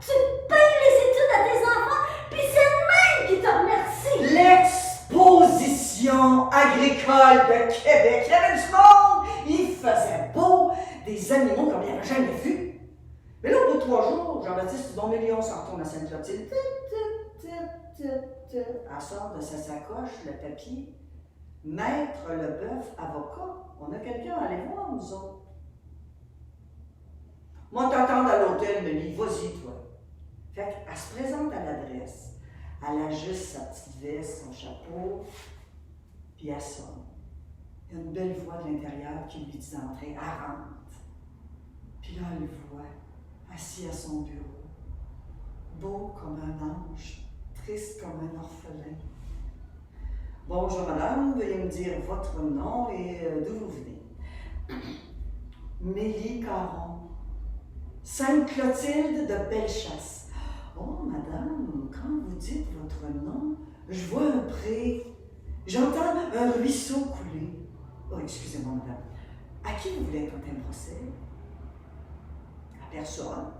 Tu payes les études à tes enfants, puis c'est le même qui te remercie. L'exposition agricole de Québec. Il y avait du monde. Il faisait beau. Des animaux comme il n'y avait jamais vu. Mais là, au bout de 3 jours, Jean-Baptiste dit, bon, Mélion s'en retourne à Sainte-Clotilde. Elle sort de sa sacoche le papier Maître Leboeuf, avocat. On a quelqu'un à aller voir, nous autres. Moi, t'attends à l'hôtel, Mélie. Vas-y, toi. Fait qu'elle se présente à l'adresse. Elle ajuste sa petite veste, son chapeau, puis elle sonne. Il y a une belle voix de l'intérieur qui lui dit d'entrer. Elle rentre. Puis là, elle le voit, assis à son bureau, beau comme un ange, triste comme un orphelin. Bonjour madame, veuillez me dire votre nom et d'où vous venez. Mélie Caron, Sainte-Clotilde de Bellechasse. Oh madame, quand vous dites votre nom, je vois un pré, j'entends un ruisseau couler. Oh, excusez-moi madame, à qui vous voulez compter un procès? À personne.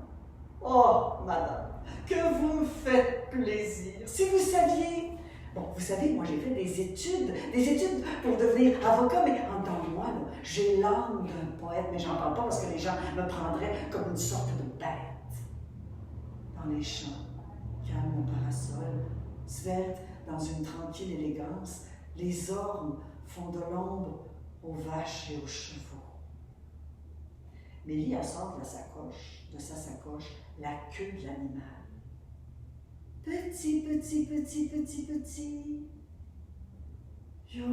Oh madame, que vous me faites plaisir. Si vous saviez. Bon, vous savez, moi j'ai fait des études pour devenir avocat, mais en dedans de moi, là, j'ai l'âme d'un poète, mais j'en parle pas parce que les gens me prendraient comme une sorte de bête. Dans les champs, calme mon parasol, svelte dans une tranquille élégance, les ormes font de l'ombre aux vaches et aux chevaux. Mélie, elle sort de sa sacoche, la queue de l'animal. Petit. Yo.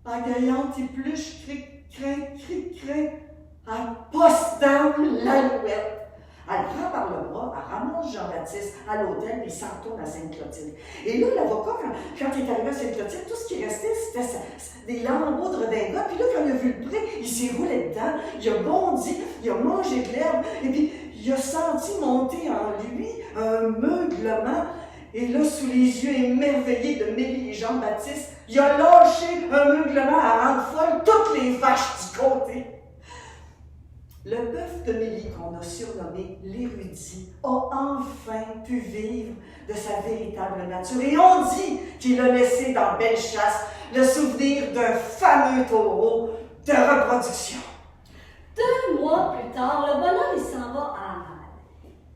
Agayante épluche, crin, elle posse down l'alouette. Elle prend par le bras, elle ramasse Jean-Baptiste à l'hôtel, puis il s'en retourne à Sainte-Clotilde. Et là, l'avocat, quand il est arrivé à Sainte-Clotilde, tout ce qui restait, c'était des lambeaux de redingote. Puis là, quand il a vu le pré, il s'est roulé dedans, il a bondi, il a mangé de l'herbe, et puis il a senti monter en lui un meuglement. Et là, sous les yeux émerveillés de Mélie et Jean-Baptiste, il a lâché un meuglement à rendre folle toutes les vaches du côté. Le bœuf de Mélie, qu'on a surnommé l'érudit, a enfin pu vivre de sa véritable nature. Et on dit qu'il a laissé dans Bellechasse le souvenir d'un fameux taureau de reproduction. 2 mois plus tard, le bonhomme il s'en va à Laval.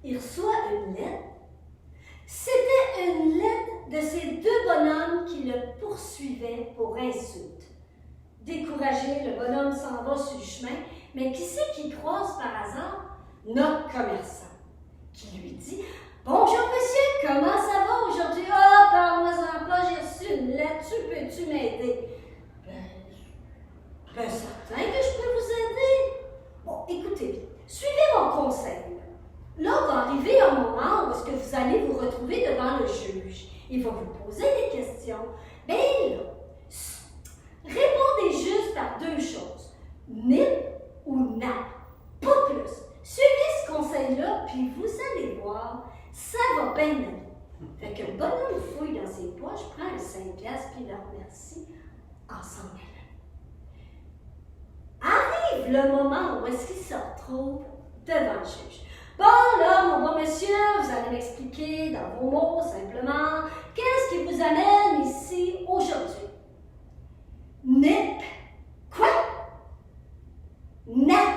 Il reçoit une lettre. C'était une lettre de ces 2 bonhommes qui le poursuivaient pour insulte. Découragé, le bonhomme s'en va sur le chemin, mais qui c'est qu'il croise par hasard? Notre commerçant, qui lui dit « Bonjour monsieur, comment ça va aujourd'hui? Ah, parle-moi-en pas, j'ai reçu une lettre, peux-tu m'aider? » Ben certain que je peux vous aider. Bon, écoutez bien, suivez mon conseil. Là, va arriver un moment où est-ce que vous allez vous retrouver devant le juge. Il va vous poser des questions. Ben là, répondez juste par 2 choses. Nip ou nap. Pas plus. Suivez ce conseil-là, puis vous allez voir, ça va bien aller. Fait que le bonhomme fouille dans ses poches, prend un 5$, puis le remercie en s'en allant. Arrive le moment où est-ce qu'il se retrouve devant le juge. Bon, là, mon bon monsieur, vous allez m'expliquer dans vos mots, simplement, qu'est-ce qui vous amène ici aujourd'hui? Nip. Quoi? Nap.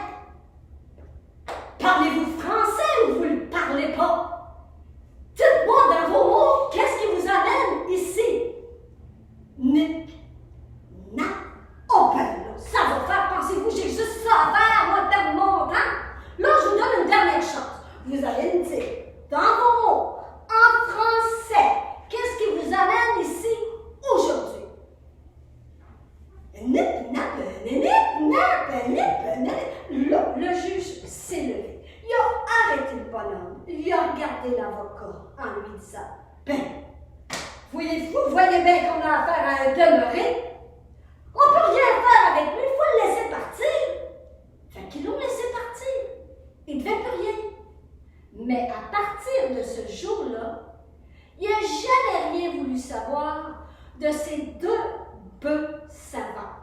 Parlez-vous français ou vous ne le parlez pas? Dites-moi dans vos mots, qu'est-ce qui vous amène ici? Nip. Nap. Oh ben là, ça va faire, pensez-vous, j'ai juste ça à faire, moi, perdre mon temps? Là, je vous donne une dernière chance. Vous allez me dire, dans vos mots, en français, qu'est-ce qui vous amène ici aujourd'hui? Nip, nap. Là, le juge s'est levé. Il a arrêté le bonhomme. Il a regardé l'avocat en lui disant, ben, voyez bien qu'on a affaire à un demeuré. On peut rien faire avec lui, il faut le laisser partir. Fait qu'ils l'ont laissé partir. Il ne devait plus rien. Mais à partir de ce jour-là, il n'a jamais rien voulu savoir de ces 2 bœufs savants.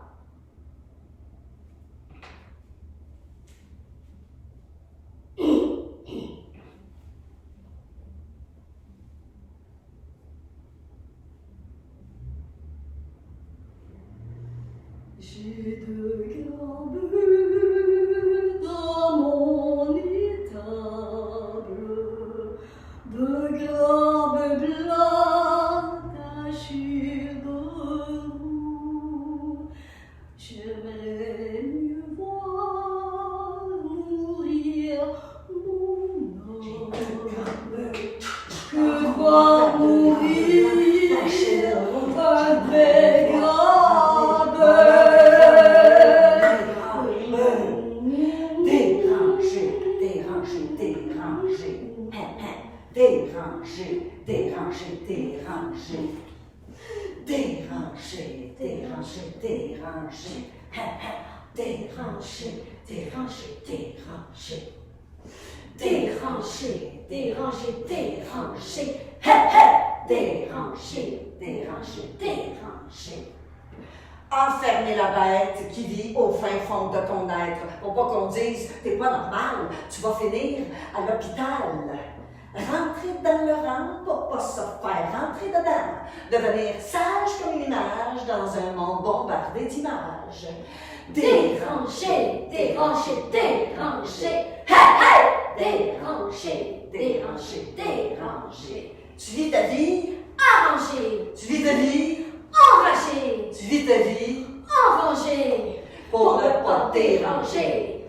J'ai 2 grands bœufs dans mon étable, 2 grands bœufs blancs. va mourir Déranger, déranger, déranger. Déranger, déranger, déranger. Déranger, déranger, déranger. Déranger, déranger, déranger. Déranger, déranger, déranger. Enfermer la bête qui vit au fin fond de ton être pour pas qu'on dise t'es pas normal, tu vas finir à l'hôpital. Rentrer dans le rang pour pas se faire rentrer dedans. Devenir sage comme une image dans un monde bombardé d'images. Déranger, déranger, déranger. Déranger, déranger, déranger. Tu vis ta vie, Arranger, tu vis ta vie, enrager, tu vis ta vie enranger, pour ne pas te déranger.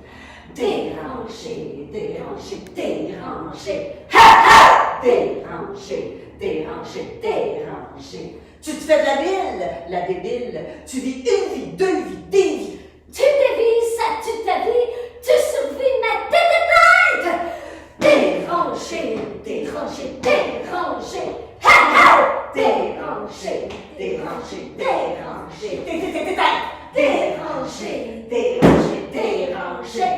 Déranger, déranger, déranger. Déranger, déranger, déranger. Tu te fais de la débile. Tu vis une vie, deux vies, des vies. Tu dévis, ça tu ta vie, tu survis ma tête. Déranger, déranger, déranger. Déranger, déranger, déranger. Déranger, déranger, déranger.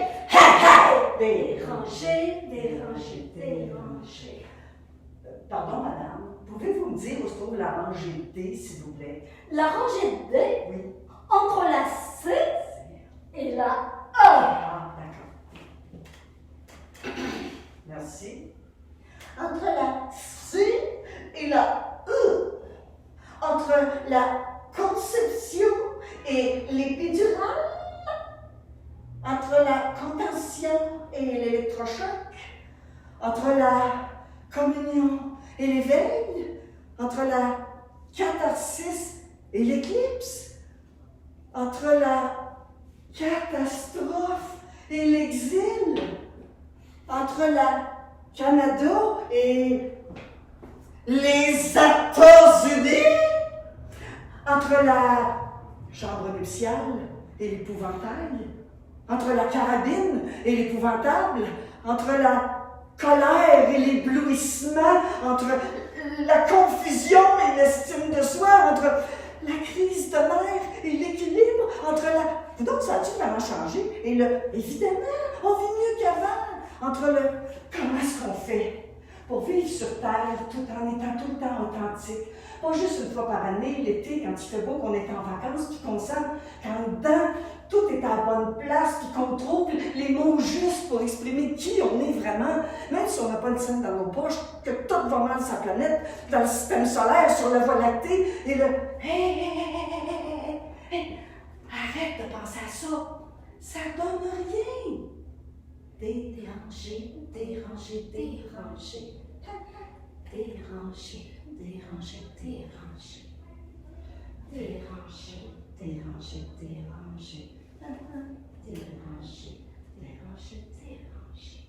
Déranger, déranger, déranger. Pardon, madame, pouvez-vous me dire où se trouve la rangée D, s'il vous plaît? La rangée de D Oui. entre la C et la E. Ah, d'accord. Merci. Entre la C et la E. Entre la conception et l'épidurale. Entre la contention et l'électrochoc. Entre la communion et l'éveil. Entre la catharsis et l'éclipse. Entre la catastrophe et l'exil. Entre la Canada et les États-Unis. Entre la chambre nuptiale et l'épouvantail. Entre la carabine et l'épouvantable. Entre la colère et l'éblouissement. Entre la confusion et l'estime de soi. Entre la crise de nerfs et l'équilibre. Entre la... Donc, ça a-t-il vraiment changé? Et le... Évidemment, on vit mieux qu'avant. Entre le... Comment est-ce qu'on fait pour vivre sur Terre tout en étant tout le temps authentique? Pas juste une fois par année, l'été, quand il fait beau, qu'on est en vacances, puis qu'on sent qu'en dedans, tout est à la bonne place, puis qu'on trouve les mots justes pour exprimer qui on est vraiment, même si on n'a pas une scène dans nos poches, que tout va mal sa planète, dans le système solaire, sur la Voie lactée, et le « Hey, arrête de penser à ça, ça donne rien! » Déranger, déranger, déranger. Déranger, déranger, déranger. Déranger, déranger, déranger. Déranger, déranger, déranger.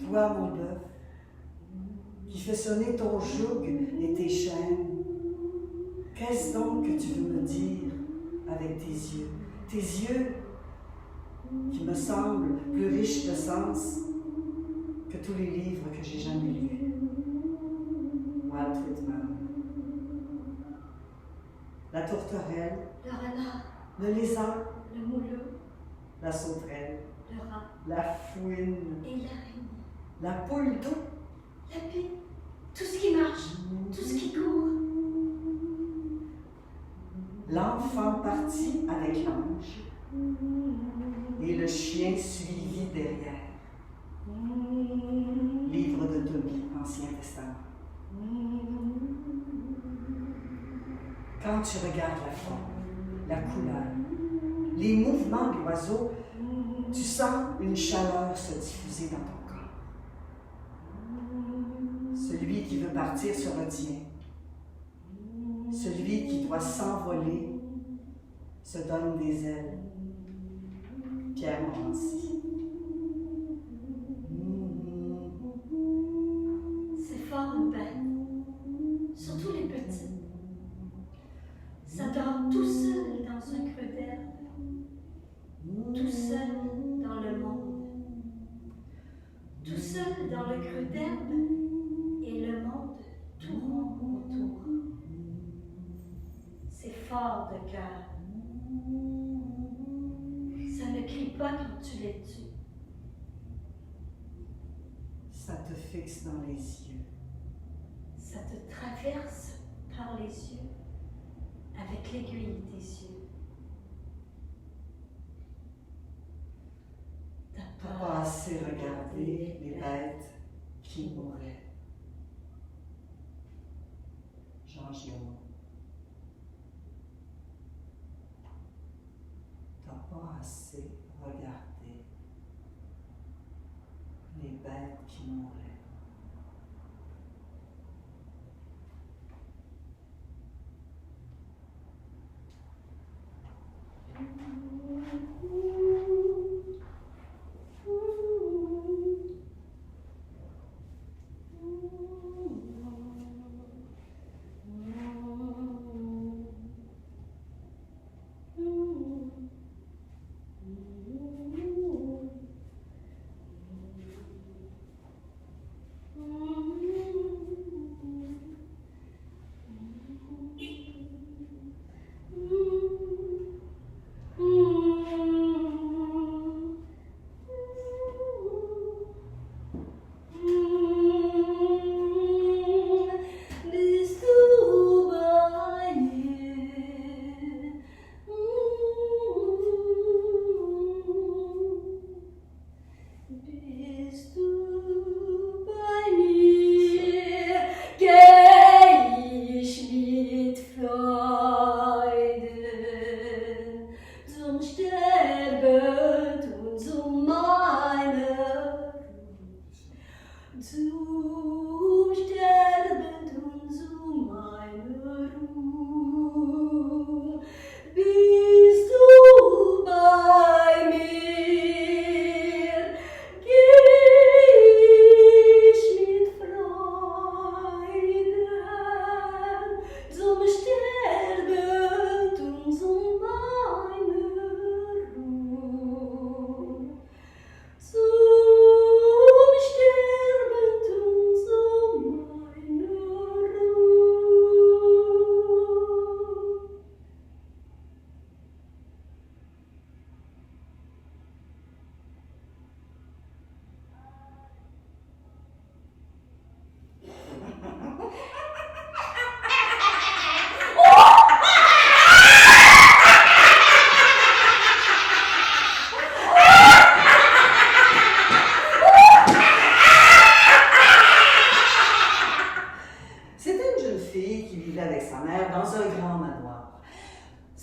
Toi, mon bœuf, qui fais sonner ton joug et tes chaînes, qu'est-ce donc que tu veux me dire avec tes yeux? Tes yeux qui me semblent plus riches de sens que tous les livres que j'ai jamais lus. Walt Whitman. La tourterelle, le renard, le lézard, le moulin, la sauterelle, le rat la fouine, et l'araignée. la poule d'eau. La pie, tout ce qui marche, tout ce qui court. L'enfant parti avec l'ange et le chien suivi derrière. Livre de Tobie, Ancien Testament. Quand tu regardes la forme, la couleur, les mouvements de l'oiseau, tu sens une chaleur se diffuser dans ton corps. Celui qui veut partir se retient. Celui qui doit s'envoler se donne des ailes. Pierre Morancy. C'est fort une bête, surtout les petits. Ça dort tout seul dans un creux d'herbe, tout seul dans le monde, tout seul dans le creux d'herbe et le monde tout rond autour. C'est fort de cœur. Ça ne crie pas quand tu les tues. Ça te fixe dans les yeux. Ça te traverse par les yeux avec l'aiguille des yeux. T'as Pas assez regardé les bêtes qui mouraient. Jean Giono. T'as pas assez regardé les bêtes qui mouraient.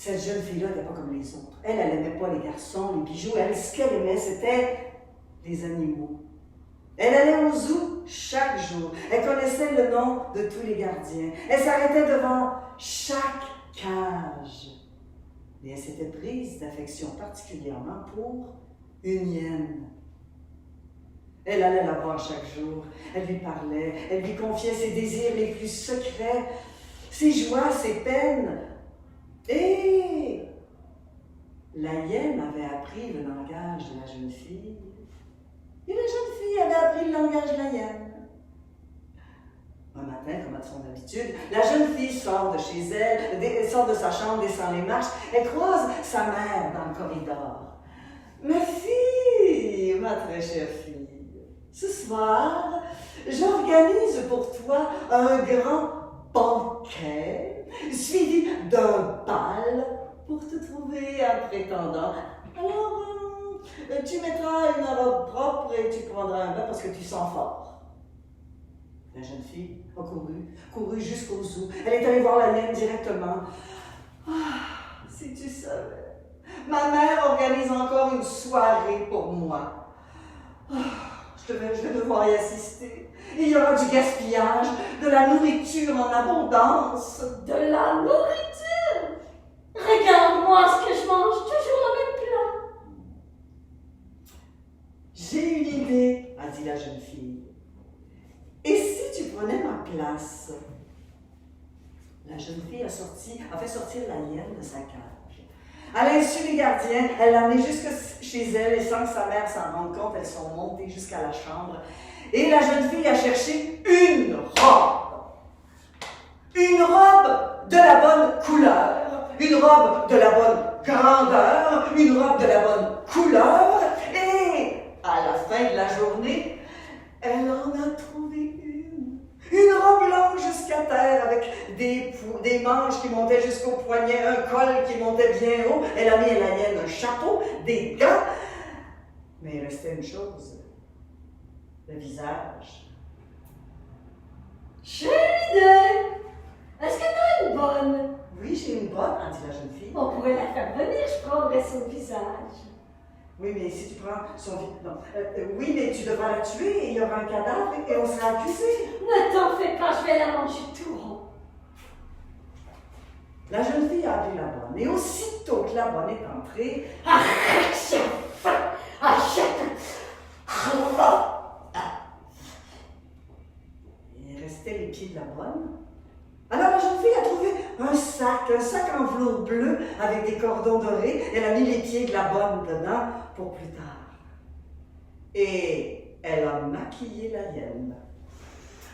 Cette jeune fille-là n'était pas comme les autres. Elle n'aimait pas les garçons, les bijoux. Elle, ce qu'elle aimait, c'était les animaux. Elle allait au zoo chaque jour. Elle connaissait le nom de tous les gardiens. Elle s'arrêtait devant chaque cage. Et elle s'était prise d'affection particulièrement pour une hyène. Elle allait la voir chaque jour. Elle lui parlait. Elle lui confiait ses désirs les plus secrets, ses joies, ses peines. Et la hyène avait appris le langage de la jeune fille. Et la jeune fille avait appris le langage de à son habitude. La jeune fille sort de chez elle, sort de sa chambre, descend les marches. Elle croise sa mère dans le corridor. « Ma fille, ma très chère fille, ce soir, j'organise pour toi un grand banquet, suivi d'un bal pour te trouver un prétendant. Alors, tu mettras une robe propre et tu prendras un bain parce que tu sens fort. » La jeune fille a couru jusqu'au zoo. Elle est allée voir la hyène directement. « Ah, si tu savais, ma mère organise encore une soirée pour moi. Ah, je vais devoir y assister. Il y aura du gaspillage, de la nourriture en abondance. » De la nourriture? Regarde-moi ce que je mange, toujours le même plat. J'ai une idée, a dit la jeune fille. Et si tu prenais ma place? La jeune fille a fait sortir la hyène de sa cage. À l'insu des gardiens, elle l'a amenée jusque chez elle et sans que sa mère s'en rende compte, elles sont montées jusqu'à la chambre. Et la jeune fille a cherché une robe. Une robe de la bonne couleur, une robe de la bonne grandeur, une robe de la bonne couleur. Et à la fin de la journée, elle en a trouvé une. Une robe longue jusqu'à terre avec des manches qui montaient jusqu'au poignet, un col qui montait bien haut. Elle a mis à la hyène un chapeau, des gants. Mais il restait une chose, le visage. J'ai une idée. Est-ce que t'as une bonne? Oui, j'ai une bonne, a dit la jeune fille. On pourrait la faire venir, je prendrais son visage. Oui, mais si tu prends son visage... Non. Oui, mais tu devras la tuer et il y aura un cadavre et on sera accusé. Ne t'en fais pas, je vais la manger tout rond. La jeune fille a appelé la bonne et aussitôt que la bonne est entrée... Il restait les pieds de la bonne. Alors la jeune fille a trouvé un sac en velours bleu avec des cordons dorés. Elle a mis les pieds de la bonne dedans pour plus tard. Et elle a maquillé la hyène.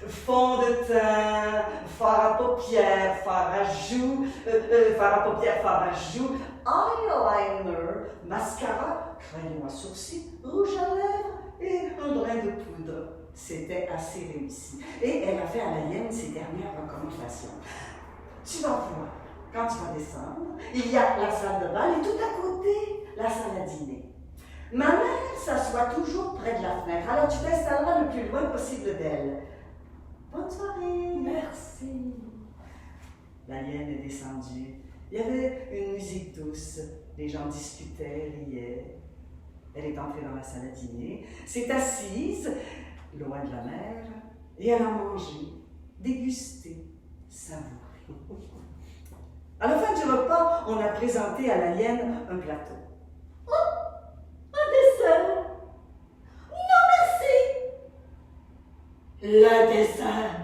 Fond de teint, fard à paupières, fard à joues, eyeliner, mascara, crayon à sourcils, rouge à lèvres et un brin de poudre. C'était assez réussi. Et elle a fait à la hyène ses dernières recommandations. Tu vas voir, quand tu vas descendre, il y a la salle de bal et tout à côté, la salle à dîner. Ma mère s'assoit toujours près de la fenêtre, alors tu t'installeras le plus loin possible d'elle. Bonne soirée. Merci. La hyène est descendue. Il y avait une musique douce. Les gens discutaient, riaient. Elle est entrée dans la salle à dîner, s'est assise, loin de la mer, et elle a mangé, dégusté, savouré. À la fin du repas, on a présenté à la hyène un plateau. Oh, un dessert. Non, merci. Le dessert,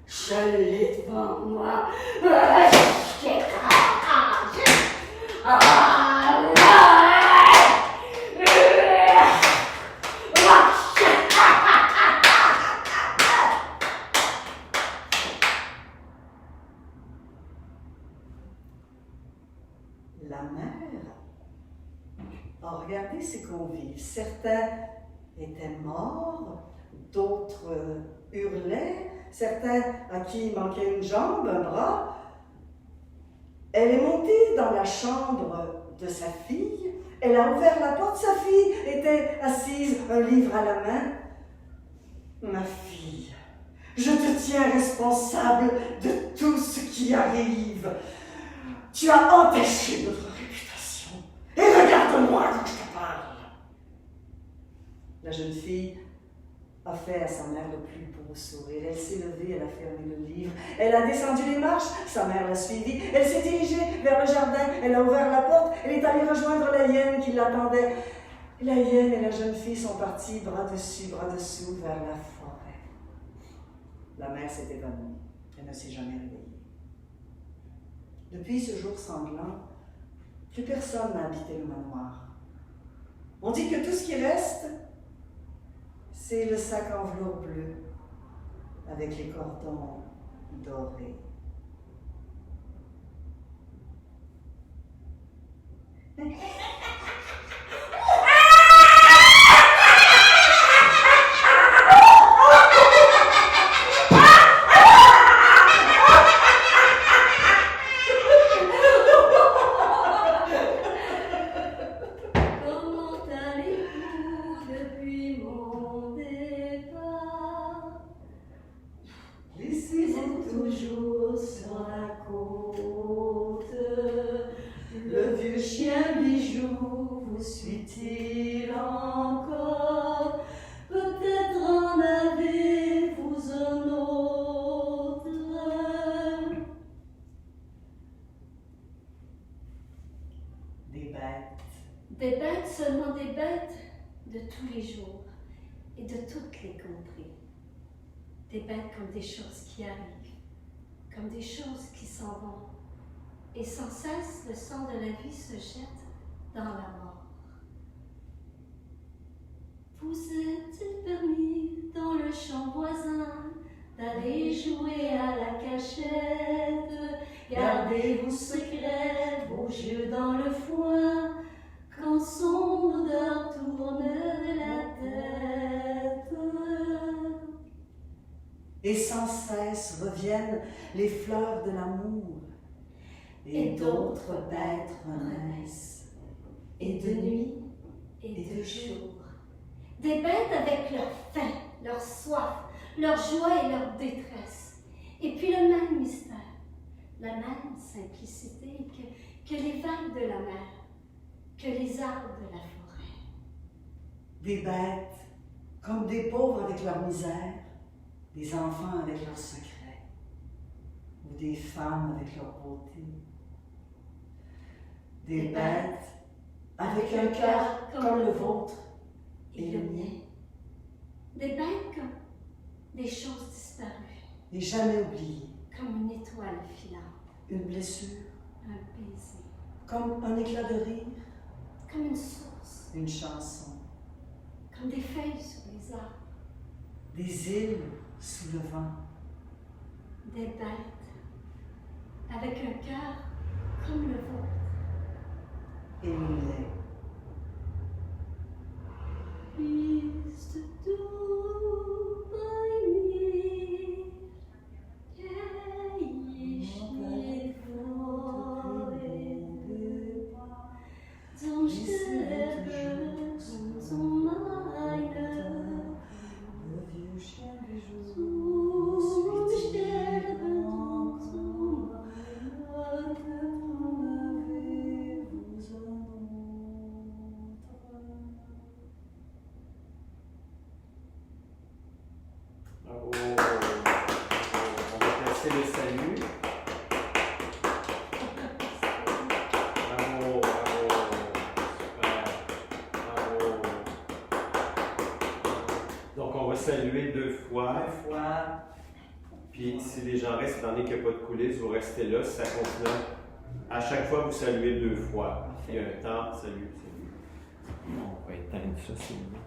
je l'ai devant moi. La mère a regardé ses convives. Certains étaient morts, d'autres hurlaient, certains à qui il manquait une jambe, un bras. Elle est montée dans la chambre de sa fille. Elle a ouvert la porte. Sa fille était assise, un livre à la main. « Ma fille, je te tiens responsable de tout ce qui arrive. Tu as empêché notre réputation. Et regarde-moi quand je te parle. » La jeune fille a fait à sa mère le plus beau sourire. Elle s'est levée, elle a fermé le livre. Elle a descendu les marches, sa mère l'a suivie. Elle s'est dirigée vers le jardin, elle a ouvert la porte. Elle est allée rejoindre la hyène qui l'attendait. La hyène et la jeune fille sont partis bras dessus, bras dessous vers la forêt. La mère s'est évanouie. Elle ne s'est jamais réveillée. Depuis ce jour sanglant, plus personne n'a habité le manoir. On dit que tout ce qui reste, c'est le sac en velours bleu avec les cordons doré. Comment allez-vous depuis mon départ? Laissez-vous Toujours sur la côte. le vieux chien bijou vous suit-il encore? Peut-être en avez-vous un autre. des bêtes. Des bêtes, seulement des bêtes de tous les jours et de toutes les contrées. Des bêtes comme des choses qui arrivent, comme des choses qui s'en vont. Et sans cesse, le sang de la vie se jette dans la mort. Vous est-il permis dans le champ voisin d'aller jouer à la cachette? Gardez-vous secrets, vos yeux dans le foin, quand son odeur tourne de la tête. Et sans cesse reviennent les fleurs de l'amour. Et d'autres bêtes renaissent, et de nuit et de jour. Des bêtes avec leur faim, leur soif, leur joie et leur détresse. Et puis le même mystère, la même simplicité que les vagues de la mer, que les arbres de la forêt. Des bêtes comme des pauvres avec leur misère, des enfants avec leurs secrets, ou des femmes avec leur beauté. Des bêtes avec un cœur comme le vôtre et le mien. Des bêtes comme des choses disparues, Et jamais oublié, comme une étoile filante, une blessure, un baiser, comme un éclat de rire, comme une source, une chanson, comme des feuilles sur les arbres, des îles sous le vent. des bêtes avec un cœur comme le vôtre. Et le lait. Bist du bei mir, der ich nicht freue, zum Sterben und zum Leiden, zum Sterben und zum Leiden. Bravo. On va placer le salut. Bravo, bravo. Super. Bravo. Donc, on va saluer 2 fois. Une fois, Puis, si les gens restent, étant donné qu'il n'y a pas de coulisses, vous restez là. Si ça continue, à chaque fois, vous saluez 2 fois. Il y a un temps, salut, salut. On va éteindre ça, c'est bon.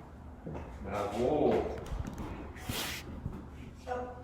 Bravo. hop.